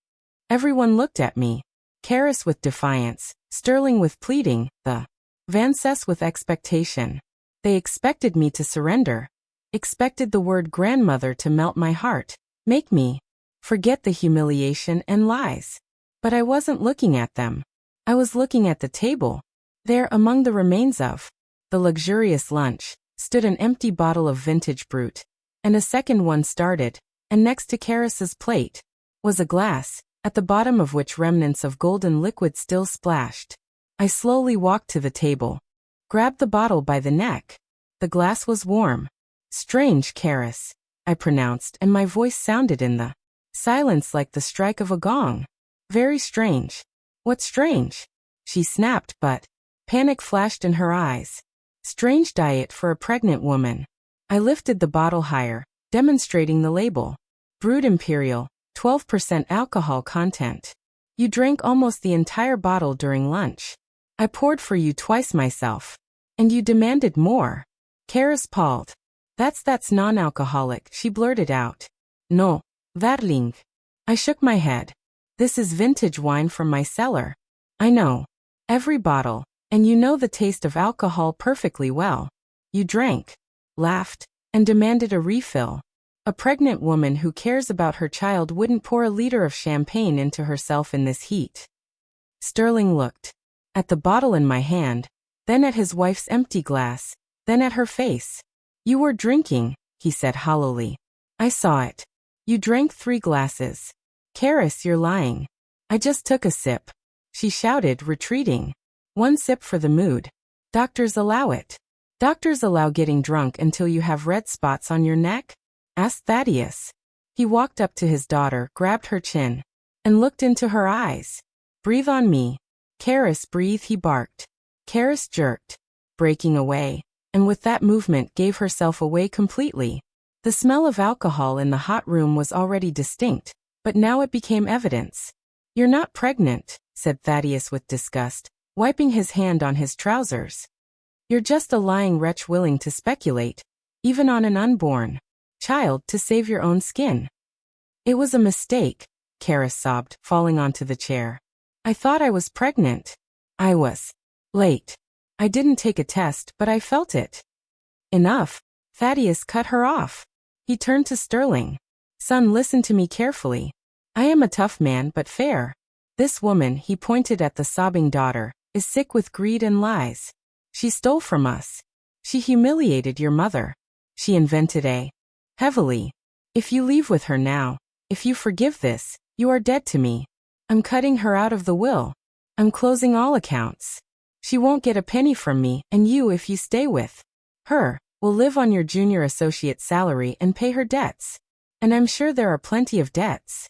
Everyone looked at me. Karis with defiance, Sterling with pleading, the Vances with expectation. They expected me to surrender. Expected the word grandmother to melt my heart, make me forget the humiliation and lies. But I wasn't looking at them. I was looking at the table. There, among the remains of the luxurious lunch, stood an empty bottle of vintage brut. And a second one started, and next to Karis's plate was a glass, at the bottom of which remnants of golden liquid still splashed. I slowly walked to the table, grabbed the bottle by the neck. The glass was warm. Strange, Karis, I pronounced, and my voice sounded in the silence like the strike of a gong. Very strange. What's strange? She snapped, but panic flashed in her eyes. Strange diet for a pregnant woman. I lifted the bottle higher, demonstrating the label. Brewed Imperial, 12% alcohol content. You drank almost the entire bottle during lunch. I poured for you twice myself. And you demanded more. Karis palled. That's non-alcoholic, she blurted out. No, Vatling. I shook my head. This is vintage wine from my cellar. I know. Every bottle. And you know the taste of alcohol perfectly well. You drank, laughed, and demanded a refill. A pregnant woman who cares about her child wouldn't pour a liter of champagne into herself in this heat. Sterling looked at the bottle in my hand, then at his wife's empty glass, then at her face. You were drinking, he said hollowly. I saw it. You drank 3 glasses. Karis, you're lying. I just took a sip. She shouted, retreating. 1 sip for the mood. Doctors allow it. Doctors allow getting drunk until you have red spots on your neck? Asked Thaddeus. He walked up to his daughter, grabbed her chin, and looked into her eyes. Breathe on me. Karis, breathe, he barked. Karis jerked, breaking away, and with that movement gave herself away completely. The smell of alcohol in the hot room was already distinct, but now it became evidence. You're not pregnant, said Thaddeus with disgust, wiping his hand on his trousers. You're just a lying wretch willing to speculate, even on an unborn child, to save your own skin. It was a mistake, Karis sobbed, falling onto the chair. I thought I was pregnant. I was late. I didn't take a test, but I felt it. Enough. Thaddeus cut her off. He turned to Sterling. Son, listen to me carefully. I am a tough man, but fair. This woman, he pointed at the sobbing daughter, is sick with greed and lies. She stole from us. She humiliated your mother. She invented a heavily If you leave with her now, if you forgive this, you are dead to me. I'm cutting her out of the will. I'm closing all accounts. She won't get a penny from me, and you, if you stay with her, will live on your junior associate salary and pay her debts. And I'm sure there are plenty of debts."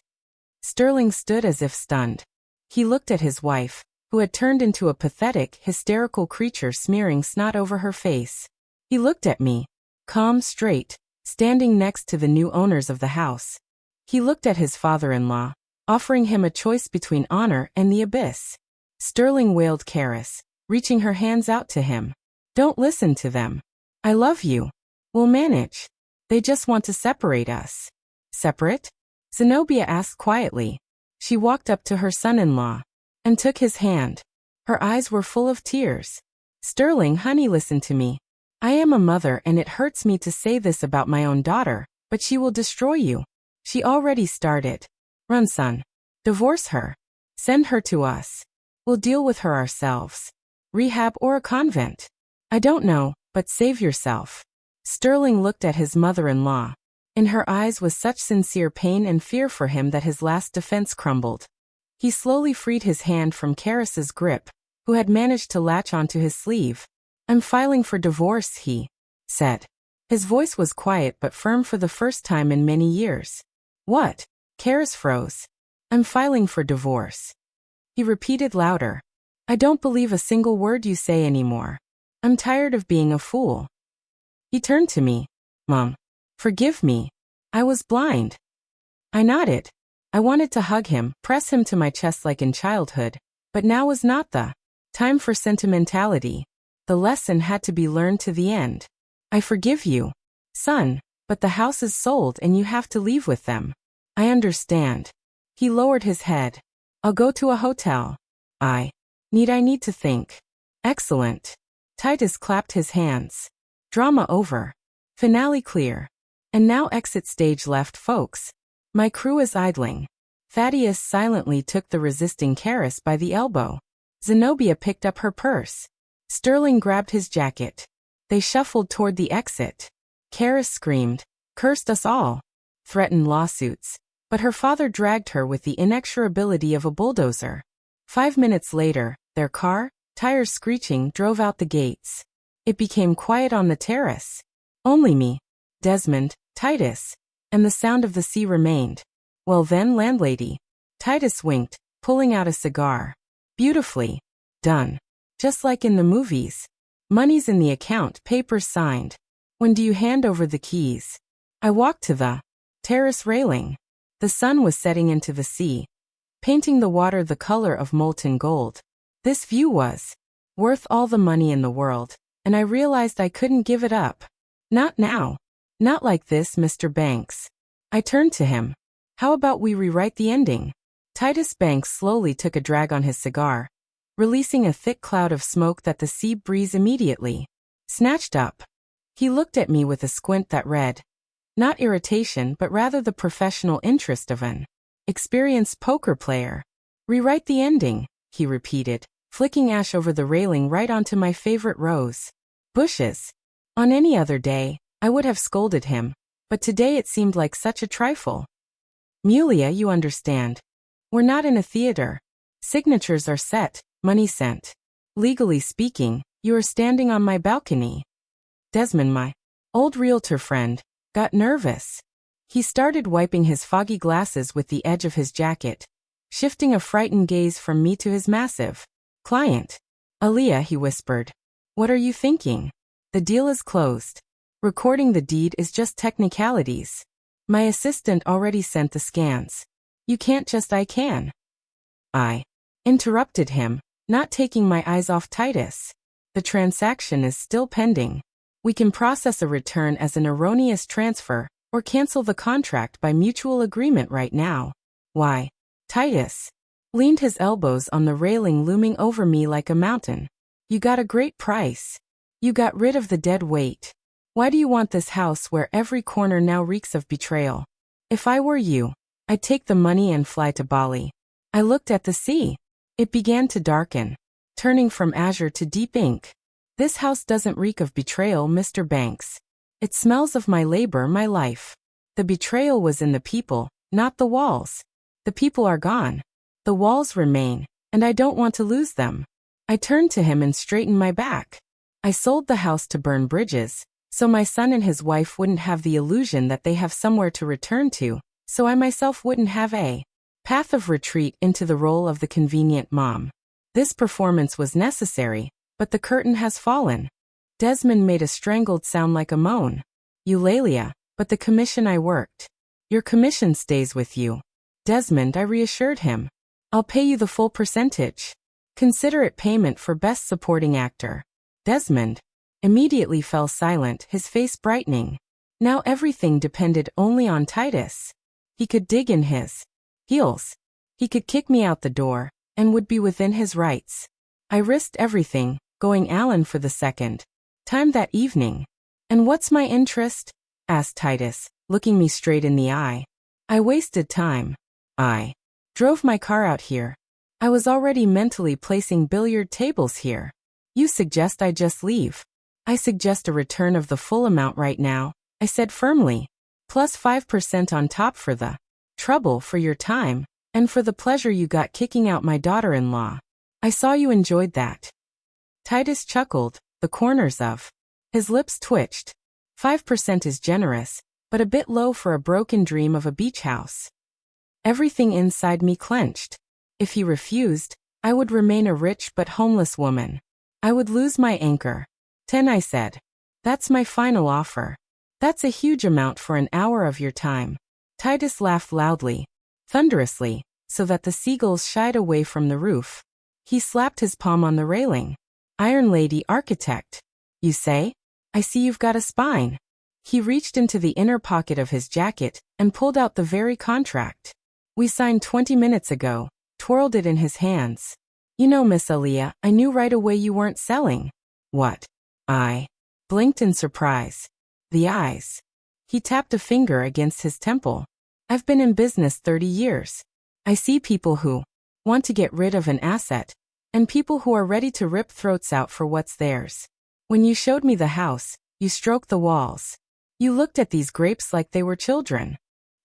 Sterling stood as if stunned. He looked at his wife, who had turned into a pathetic, hysterical creature smearing snot over her face. He looked at me, calm, straight, standing next to the new owners of the house. He looked at his father-in-law, offering him a choice between honor and the abyss. Sterling wailed Karis, reaching her hands out to him. "Don't listen to them. I love you. We'll manage. They just want to separate us." "Separate?" Zenobia asked quietly. She walked up to her son-in-law and took his hand. Her eyes were full of tears. "Sterling, honey, listen to me. I am a mother and it hurts me to say this about my own daughter, but she will destroy you. She already started. Run, son. Divorce her. Send her to us. We'll deal with her ourselves. Rehab or a convent. I don't know, but save yourself." Sterling looked at his mother-in-law. In her eyes was such sincere pain and fear for him that his last defense crumbled. He slowly freed his hand from Karis's grip, who had managed to latch onto his sleeve. "I'm filing for divorce," he said. His voice was quiet but firm for the first time in many years. "What?" Karis froze. "I'm filing for divorce," he repeated louder. "I don't believe a single word you say anymore. I'm tired of being a fool." He turned to me. "Mom, forgive me. I was blind." I nodded. I wanted to hug him, press him to my chest like in childhood, but now was not the time for sentimentality. The lesson had to be learned to the end. "I forgive you, son, but the house is sold and you have to leave with them." "I understand." He lowered his head. "I'll go to a hotel. I need to think." "Excellent." Titus clapped his hands. "Drama over. Finale clear. And now exit stage left, folks. My crew is idling." Thaddeus silently took the resisting Karis by the elbow. Zenobia picked up her purse. Sterling grabbed his jacket. They shuffled toward the exit. Karis screamed, cursed us all, threatened lawsuits, but her father dragged her with the inexorability of a bulldozer. 5 minutes later, their car, tires screeching, drove out the gates. It became quiet on the terrace. Only me, Desmond, Titus, and the sound of the sea remained. "Well then, landlady." Titus winked, pulling out a cigar. "Beautifully done. Just like in the movies. Money's in the account, papers signed. When do you hand over the keys?" I walked to the terrace railing. The sun was setting into the sea, painting the water the color of molten gold. This view was worth all the money in the world, and I realized I couldn't give it up. Not now. Not like this, Mr. Banks. I turned to him. "How about we rewrite the ending?" Titus Banks slowly took a drag on his cigar, releasing a thick cloud of smoke that the sea breeze immediately snatched up. He looked at me with a squint that read, not irritation but rather the professional interest of an experienced poker player. "Rewrite the ending," he repeated, flicking ash over the railing right onto my favorite rose bushes. On any other day, I would have scolded him, but today it seemed like such a trifle. "Mulia, you understand. We're not in a theater. Signatures are set, money sent. Legally speaking, you are standing on my balcony." Desmond, my old realtor friend, got nervous. He started wiping his foggy glasses with the edge of his jacket, shifting a frightened gaze from me to his massive client. "Aaliyah," he whispered. "What are you thinking? The deal is closed. Recording the deed is just technicalities. My assistant already sent the scans. You can't just I can." I interrupted him, not taking my eyes off Titus. "The transaction is still pending. We can process a return as an erroneous transfer, or cancel the contract by mutual agreement right now." "Why?" Titus leaned his elbows on the railing, looming over me like a mountain. "You got a great price. You got rid of the dead weight. Why do you want this house where every corner now reeks of betrayal? If I were you, I'd take the money and fly to Bali." I looked at the sea. It began to darken, turning from azure to deep ink. "This house doesn't reek of betrayal, Mr. Banks. It smells of my labor, my life. The betrayal was in the people, not the walls. The people are gone. The walls remain, and I don't want to lose them. I turned to him and straightened my back. I sold the house to burn bridges, so my son and his wife wouldn't have the illusion that they have somewhere to return to, so I myself wouldn't have a path of retreat into the role of the convenient mom. This performance was necessary, but the curtain has fallen. Desmond made a strangled sound like a moan. Eulalia, but the commission I worked. Your commission stays with you. Desmond, I reassured him. I'll pay you the full percentage. Consider it payment for Best Supporting Actor. Desmond immediately fell silent, his face brightening. Now everything depended only on Titus. He could dig in his heels. He could kick me out the door, and would be within his rights. I risked everything, going Alan for the second time that evening. And what's my interest? Asked Titus, looking me straight in the eye. I wasted time. I drove my car out here. I was already mentally placing billiard tables here. You suggest I just leave. I suggest a return of the full amount right now, I said firmly. Plus 5% on top for the trouble for your time, and for the pleasure you got kicking out my daughter-in-law. I saw you enjoyed that. Titus chuckled, the corners of his lips twitched. 5% is generous, but a bit low for a broken dream of a beach house. Everything inside me clenched. If he refused, I would remain a rich but homeless woman. I would lose my anchor. 10, I said. That's my final offer. That's a huge amount for an hour of your time. Titus laughed loudly, thunderously, so that the seagulls shied away from the roof. He slapped his palm on the railing. Iron Lady Architect. You say? I see you've got a spine. He reached into the inner pocket of his jacket and pulled out the very contract we signed 20 minutes ago, twirled it in his hands. You know, Miss Aaliyah, I knew right away you weren't selling. What? I blinked in surprise. The eyes. He tapped a finger against his temple. I've been in business 30 years. I see people who want to get rid of an asset, and people who are ready to rip throats out for what's theirs. When you showed me the house, you stroked the walls. You looked at these grapes like they were children.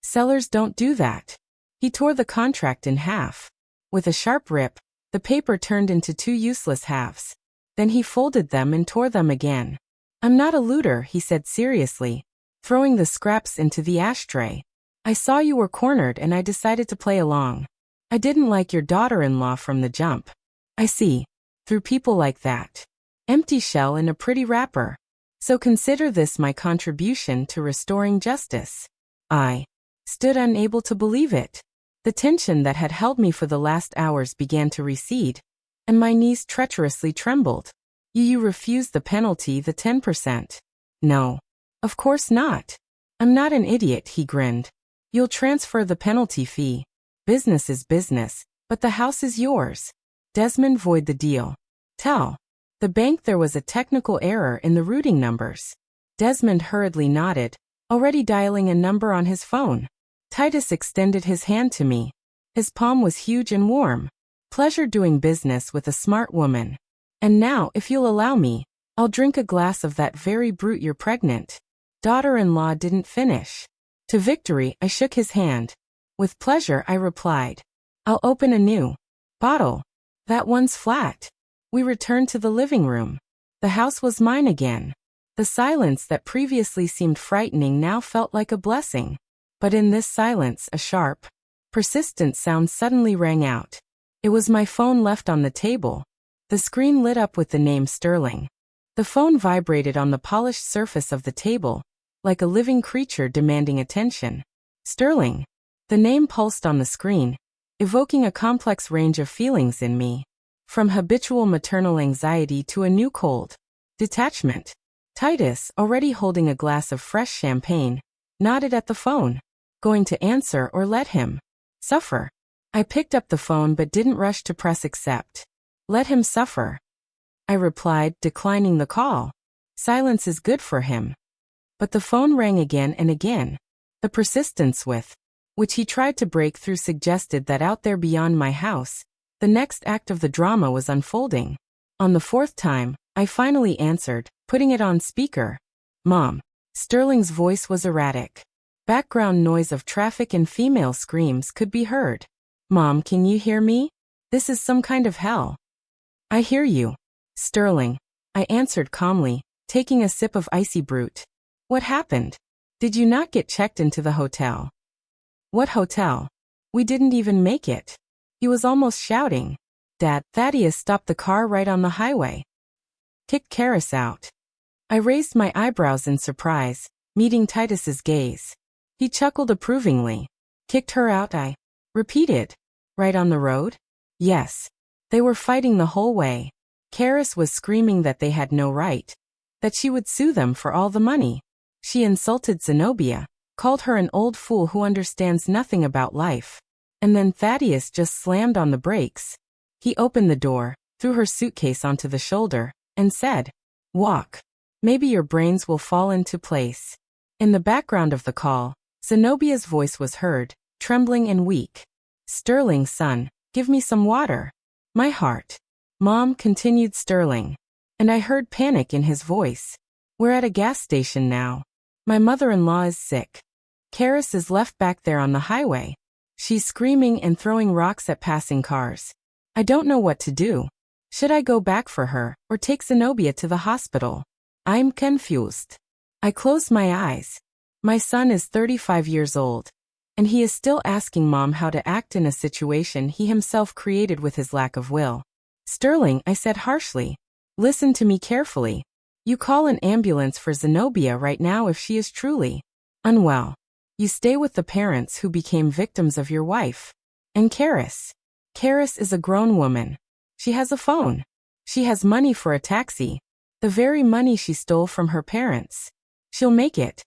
Sellers don't do that. He tore the contract in half. With a sharp rip, the paper turned into two useless halves. Then he folded them and tore them again. I'm not a looter, he said seriously, throwing the scraps into the ashtray. I saw you were cornered and I decided to play along. I didn't like your daughter-in-law from the jump. I see. Through people like that. Empty shell in a pretty wrapper. So consider this my contribution to restoring justice. I stood unable to believe it. The tension that had held me for the last hours began to recede, and my knees treacherously trembled. You refused the penalty, the 10%. No. Of course not. I'm not an idiot, he grinned. You'll transfer the penalty fee. Business is business, but the house is yours. Desmond void the deal. Tell the bank there was a technical error in the routing numbers. Desmond hurriedly nodded, already dialing a number on his phone. Titus extended his hand to me. His palm was huge and warm. Pleasure doing business with a smart woman. And now, if you'll allow me, I'll drink a glass of that very brute your pregnant daughter-in-law didn't finish. To victory, I shook his hand. With pleasure, I replied. I'll open a new bottle. That one's flat. We returned to the living room. The house was mine again. The silence that previously seemed frightening now felt like a blessing. But in this silence, a sharp, persistent sound suddenly rang out. It was my phone left on the table. The screen lit up with the name Sterling. The phone vibrated on the polished surface of the table, like a living creature demanding attention. Sterling. The name pulsed on the screen, evoking a complex range of feelings in me. From habitual maternal anxiety to a new cold detachment. Titus, already holding a glass of fresh champagne, nodded at the phone. Going to answer or let him suffer? I picked up the phone but didn't rush to press accept. Let him suffer, I replied, declining the call. Silence is good for him. But the phone rang again and again. The persistence with which he tried to break through suggested that out there beyond my house, the next act of the drama was unfolding. On the fourth time, I finally answered, putting it on speaker. Mom. Sterling's voice was erratic. Background noise of traffic and female screams could be heard. Mom, can you hear me? This is some kind of hell. I hear you, Sterling, I answered calmly, taking a sip of icy brute. What happened? Did you not get checked into the hotel? What hotel? We didn't even make it. He was almost shouting. Dad, Thaddeus stopped the car right on the highway. Kicked Karis out. I raised my eyebrows in surprise, meeting Titus's gaze. He chuckled approvingly. Kicked her out, I repeated. Right on the road? Yes. They were fighting the whole way. Karis was screaming that they had no right, that she would sue them for all the money. She insulted Zenobia, called her an old fool who understands nothing about life. And then Thaddeus just slammed on the brakes. He opened the door, threw her suitcase onto the shoulder, and said, "Walk. Maybe your brains will fall into place." In the background of the call, Zenobia's voice was heard, trembling and weak. "Sterling, son, give me some water." "My heart." Mom, continued Sterling. And I heard panic in his voice. "We're at a gas station now. My mother-in-law is sick. Karis is left back there on the highway. She's screaming and throwing rocks at passing cars. I don't know what to do. Should I go back for her, or take Zenobia to the hospital? I'm confused." I closed my eyes. My son is 35 years old, and he is still asking Mom how to act in a situation he himself created with his lack of will. "Sterling," I said harshly, "listen to me carefully. You call an ambulance for Zenobia right now if she is truly unwell. You stay with the parents who became victims of your wife. And Karis. Karis is a grown woman. She has a phone. She has money for a taxi. The very money she stole from her parents. She'll make it.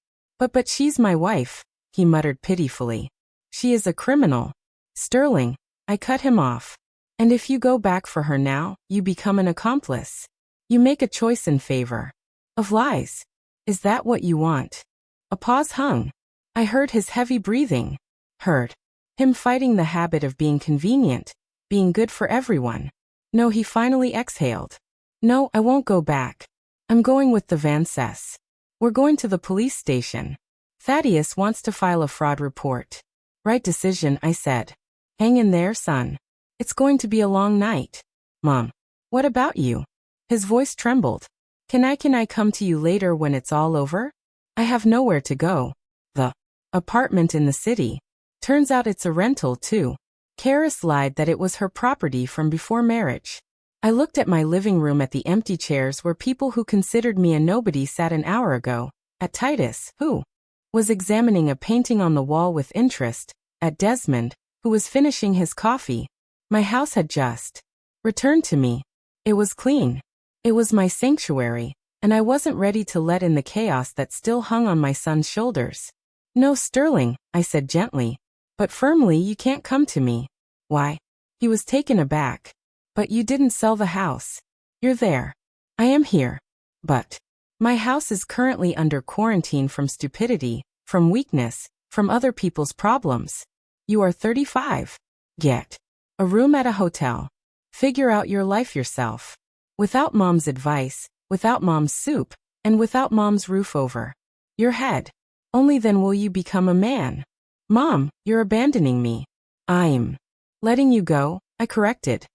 But she's my wife," he muttered pitifully. "She is a criminal." "Sterling," I cut him off. "And if you go back for her now, you become an accomplice. You make a choice in favor of lies. Is that what you want?" A pause hung. I heard his heavy breathing. Heard him fighting the habit of being convenient, being good for everyone. "No," he finally exhaled. "No, I won't go back. I'm going with the Van Cess. We're going to the police station. Thaddeus wants to file a fraud report." "Right decision," I said. "Hang in there, son. It's going to be a long night." "Mom, what about you?" His voice trembled. Can I come to you later when it's all over? I have nowhere to go." "The apartment in the city. Turns out it's a rental too." Karis lied that it was her property from before marriage. I looked at my living room at the empty chairs where people who considered me a nobody sat an hour ago, at Titus, who was examining a painting on the wall with interest, at Desmond, who was finishing his coffee. My house had just returned to me. It was clean. It was my sanctuary, and I wasn't ready to let in the chaos that still hung on my son's shoulders. "No, Sterling," I said gently, but firmly, "you can't come to me." "Why?" He was taken aback. "But you didn't sell the house. You're there." "I am here. But my house is currently under quarantine from stupidity, from weakness, from other people's problems. You are 35. Get a room at a hotel. Figure out your life yourself. Without Mom's advice, without Mom's soup, and without Mom's roof over your head. Only then will you become a man." "Mom, you're abandoning me." "I'm letting you go," I corrected.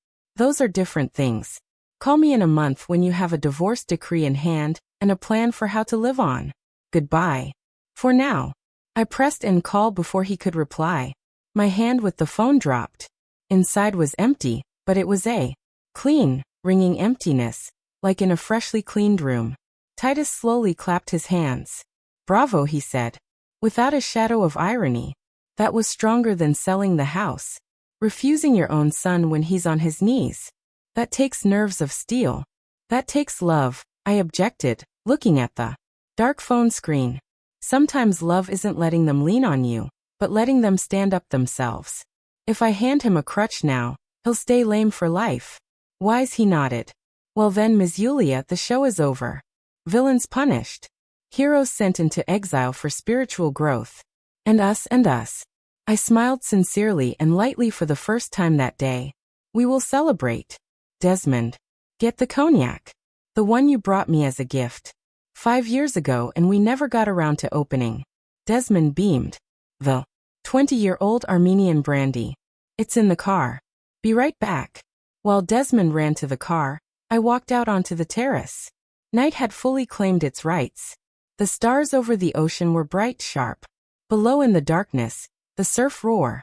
"Those are different things. Call me in a month when you have a divorce decree in hand and a plan for how to live on. Goodbye. For now." I pressed end call before he could reply. My hand with the phone dropped. Inside was empty, but it was a clean, ringing emptiness, like in a freshly cleaned room. Titus slowly clapped his hands. "Bravo," he said, without a shadow of irony. "That was stronger than selling the house. Refusing your own son when he's on his knees. That takes nerves of steel. That takes love," I objected, looking at the dark phone screen. "Sometimes love isn't letting them lean on you, but letting them stand up themselves. If I hand him a crutch now, he'll stay lame for life." Wise, he nodded. "Well then, Ms. Yulia, the show is over. Villains punished. Heroes sent into exile for spiritual growth. And us. I smiled sincerely and lightly for the first time that day. "We will celebrate. Desmond, get the cognac. The one you brought me as a gift 5 years ago and we never got around to opening." Desmond beamed. The 20-year-old Armenian brandy. It's in the car. Be right back. While Desmond ran to the car, I walked out onto the terrace. Night had fully claimed its rights. The stars over the ocean were bright sharp. Below in the darkness, the surf roar.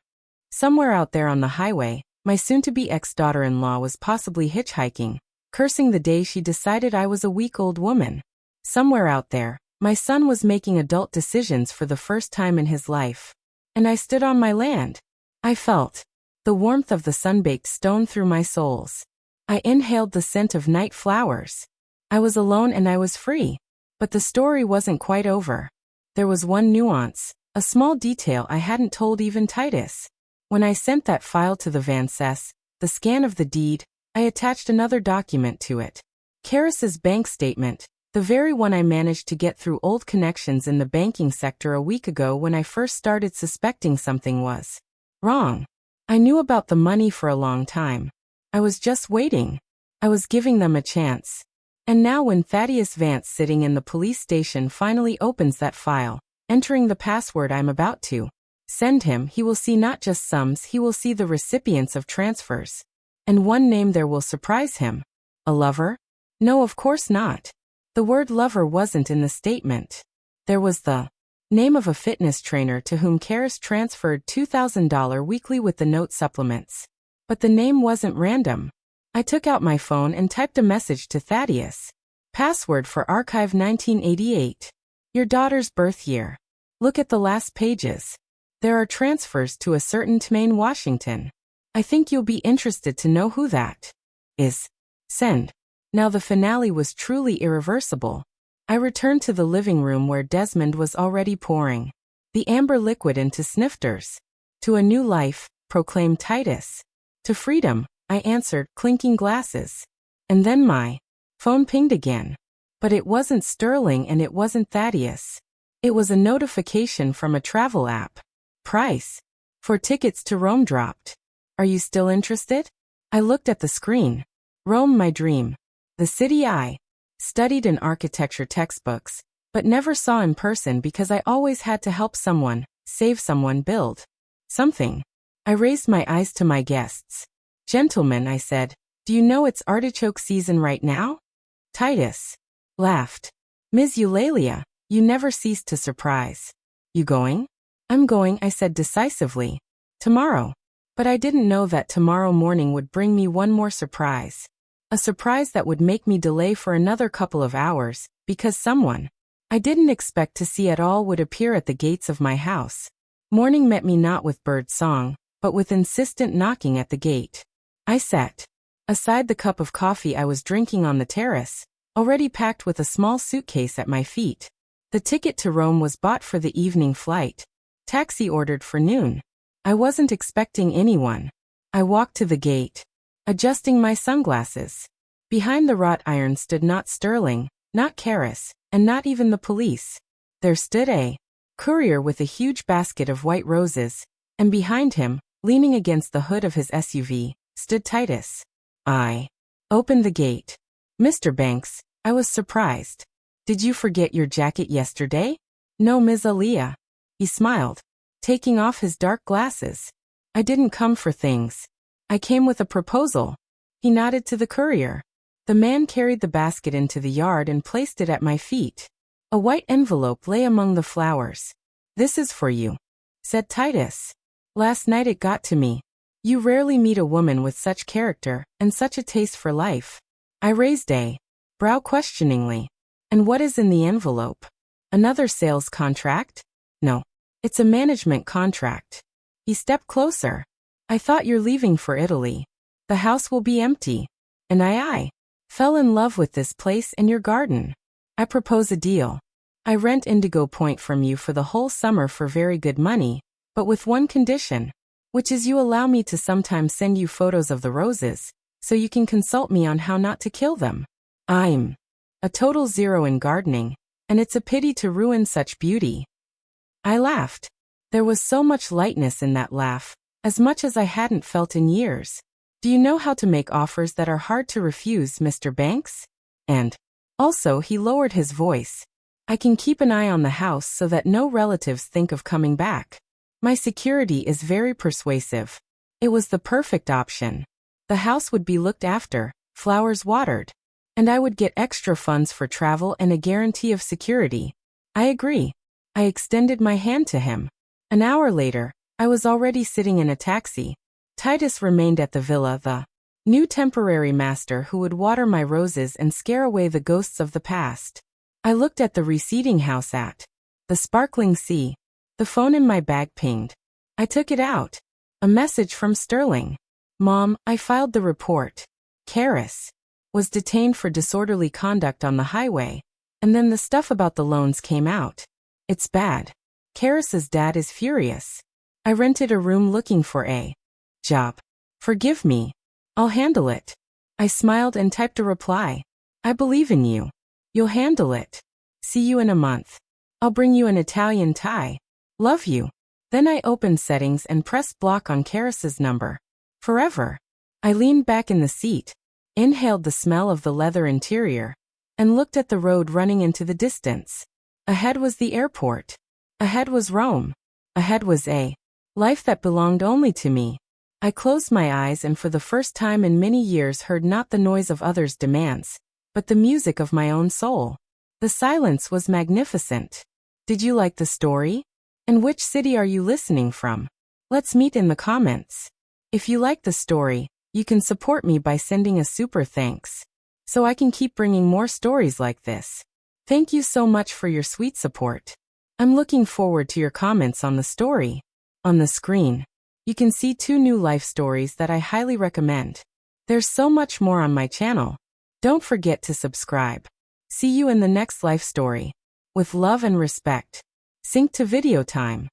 Somewhere out there on the highway, my soon-to-be ex-daughter-in-law was possibly hitchhiking, cursing the day she decided I was a weak old woman. Somewhere out there, my son was making adult decisions for the first time in his life. And I stood on my land. I felt the warmth of the sun-baked stone through my soles. I inhaled the scent of night flowers. I was alone and I was free. But the story wasn't quite over. There was one nuance, a small detail I hadn't told even Titus. When I sent that file to the Vances, the scan of the deed, I attached another document to it. Karis's bank statement, the very one I managed to get through old connections in the banking sector a week ago when I first started suspecting something was wrong. I knew about the money for a long time. I was just waiting. I was giving them a chance. And now when Thaddeus Vance sitting in the police station finally opens that file, entering the password I'm about to send him, he will see not just sums, he will see the recipients of transfers. And one name there will surprise him. A lover? No, of course not. The word lover wasn't in the statement. There was the name of a fitness trainer to whom Karis transferred $2,000 weekly with the note supplements. But the name wasn't random. I took out my phone and typed a message to Thaddeus. Password for archive 1988. Your daughter's birth year. Look at the last pages. There are transfers to a certain Tmain, Washington. I think you'll be interested to know who that is. Send. Now the finale was truly irreversible. I returned to the living room where Desmond was already pouring the amber liquid into snifters. To a new life, proclaimed Titus. To freedom, I answered, clinking glasses. And then my phone pinged again. But it wasn't Sterling and it wasn't Thaddeus. It was a notification from a travel app. Price for tickets to Rome dropped. Are you still interested? I looked at the screen. Rome, my dream. The city I studied in architecture textbooks, but never saw in person because I always had to help someone, save someone, build something. I raised my eyes to my guests. Gentlemen, I said, do you know it's artichoke season right now? Titus laughed. Ms. Eulalia, you never cease to surprise. You going? I'm going, I said decisively. Tomorrow. But I didn't know that tomorrow morning would bring me one more surprise. A surprise that would make me delay for another couple of hours, because someone I didn't expect to see at all would appear at the gates of my house. Morning met me not with bird song, but with insistent knocking at the gate. I set aside the cup of coffee I was drinking on the terrace, already packed with a small suitcase at my feet. The ticket to Rome was bought for the evening flight. Taxi ordered for noon. I wasn't expecting anyone. I walked to the gate, adjusting my sunglasses. Behind the wrought iron stood not Sterling, not Karis, and not even the police. There stood a courier with a huge basket of white roses, and behind him, leaning against the hood of his SUV, stood Titus. I opened the gate. Mr. Banks, I was surprised. Did you forget your jacket yesterday? No, Ms. Aaliyah. He smiled, taking off his dark glasses. I didn't come for things. I came with a proposal. He nodded to the courier. The man carried the basket into the yard and placed it at my feet. A white envelope lay among the flowers. This is for you, said Titus. Last night it got to me. You rarely meet a woman with such character and such a taste for life. I raised a brow questioningly. And what is in the envelope? Another sales contract? No. It's a management contract. He stepped closer. I thought you're leaving for Italy. The house will be empty. And I fell in love with this place and your garden. I propose a deal. I rent Indigo Point from you for the whole summer for very good money, but with one condition, which is you allow me to sometimes send you photos of the roses, so you can consult me on how not to kill them. I'm a total zero in gardening, and it's a pity to ruin such beauty. I laughed. There was so much lightness in that laugh, as much as I hadn't felt in years. Do you know how to make offers that are hard to refuse, Mr. Banks? And also he lowered his voice. I can keep an eye on the house so that no relatives think of coming back. My security is very persuasive. It was the perfect option. The house would be looked after, flowers watered, and I would get extra funds for travel and a guarantee of security. I agree. I extended my hand to him. An hour later, I was already sitting in a taxi. Titus remained at the villa, the new temporary master who would water my roses and scare away the ghosts of the past. I looked at the receding house at the sparkling sea. The phone in my bag pinged. I took it out. A message from Sterling. Mom, I filed the report. Karis was detained for disorderly conduct on the highway, and then the stuff about the loans came out. It's bad. Karis's dad is furious. I rented a room looking for a job. Forgive me. I'll handle it. I smiled and typed a reply. I believe in you. You'll handle it. See you in a month. I'll bring you an Italian tie. Love you. Then I opened settings and pressed block on Karis's number. Forever. I leaned back in the seat, inhaled the smell of the leather interior, and looked at the road running into the distance. Ahead was the airport. Ahead was Rome. Ahead was a life that belonged only to me. I closed my eyes and for the first time in many years heard not the noise of others' demands, but the music of my own soul. The silence was magnificent. Did you like the story? And which city are you listening from? Let's meet in the comments. If you like the story, you can support me by sending a super thanks, so I can keep bringing more stories like this. Thank you so much for your sweet support. I'm looking forward to your comments on the story. On the screen, you can see 2 new life stories that I highly recommend. There's so much more on my channel. Don't forget to subscribe. See you in the next life story. With love and respect. Sync to video time.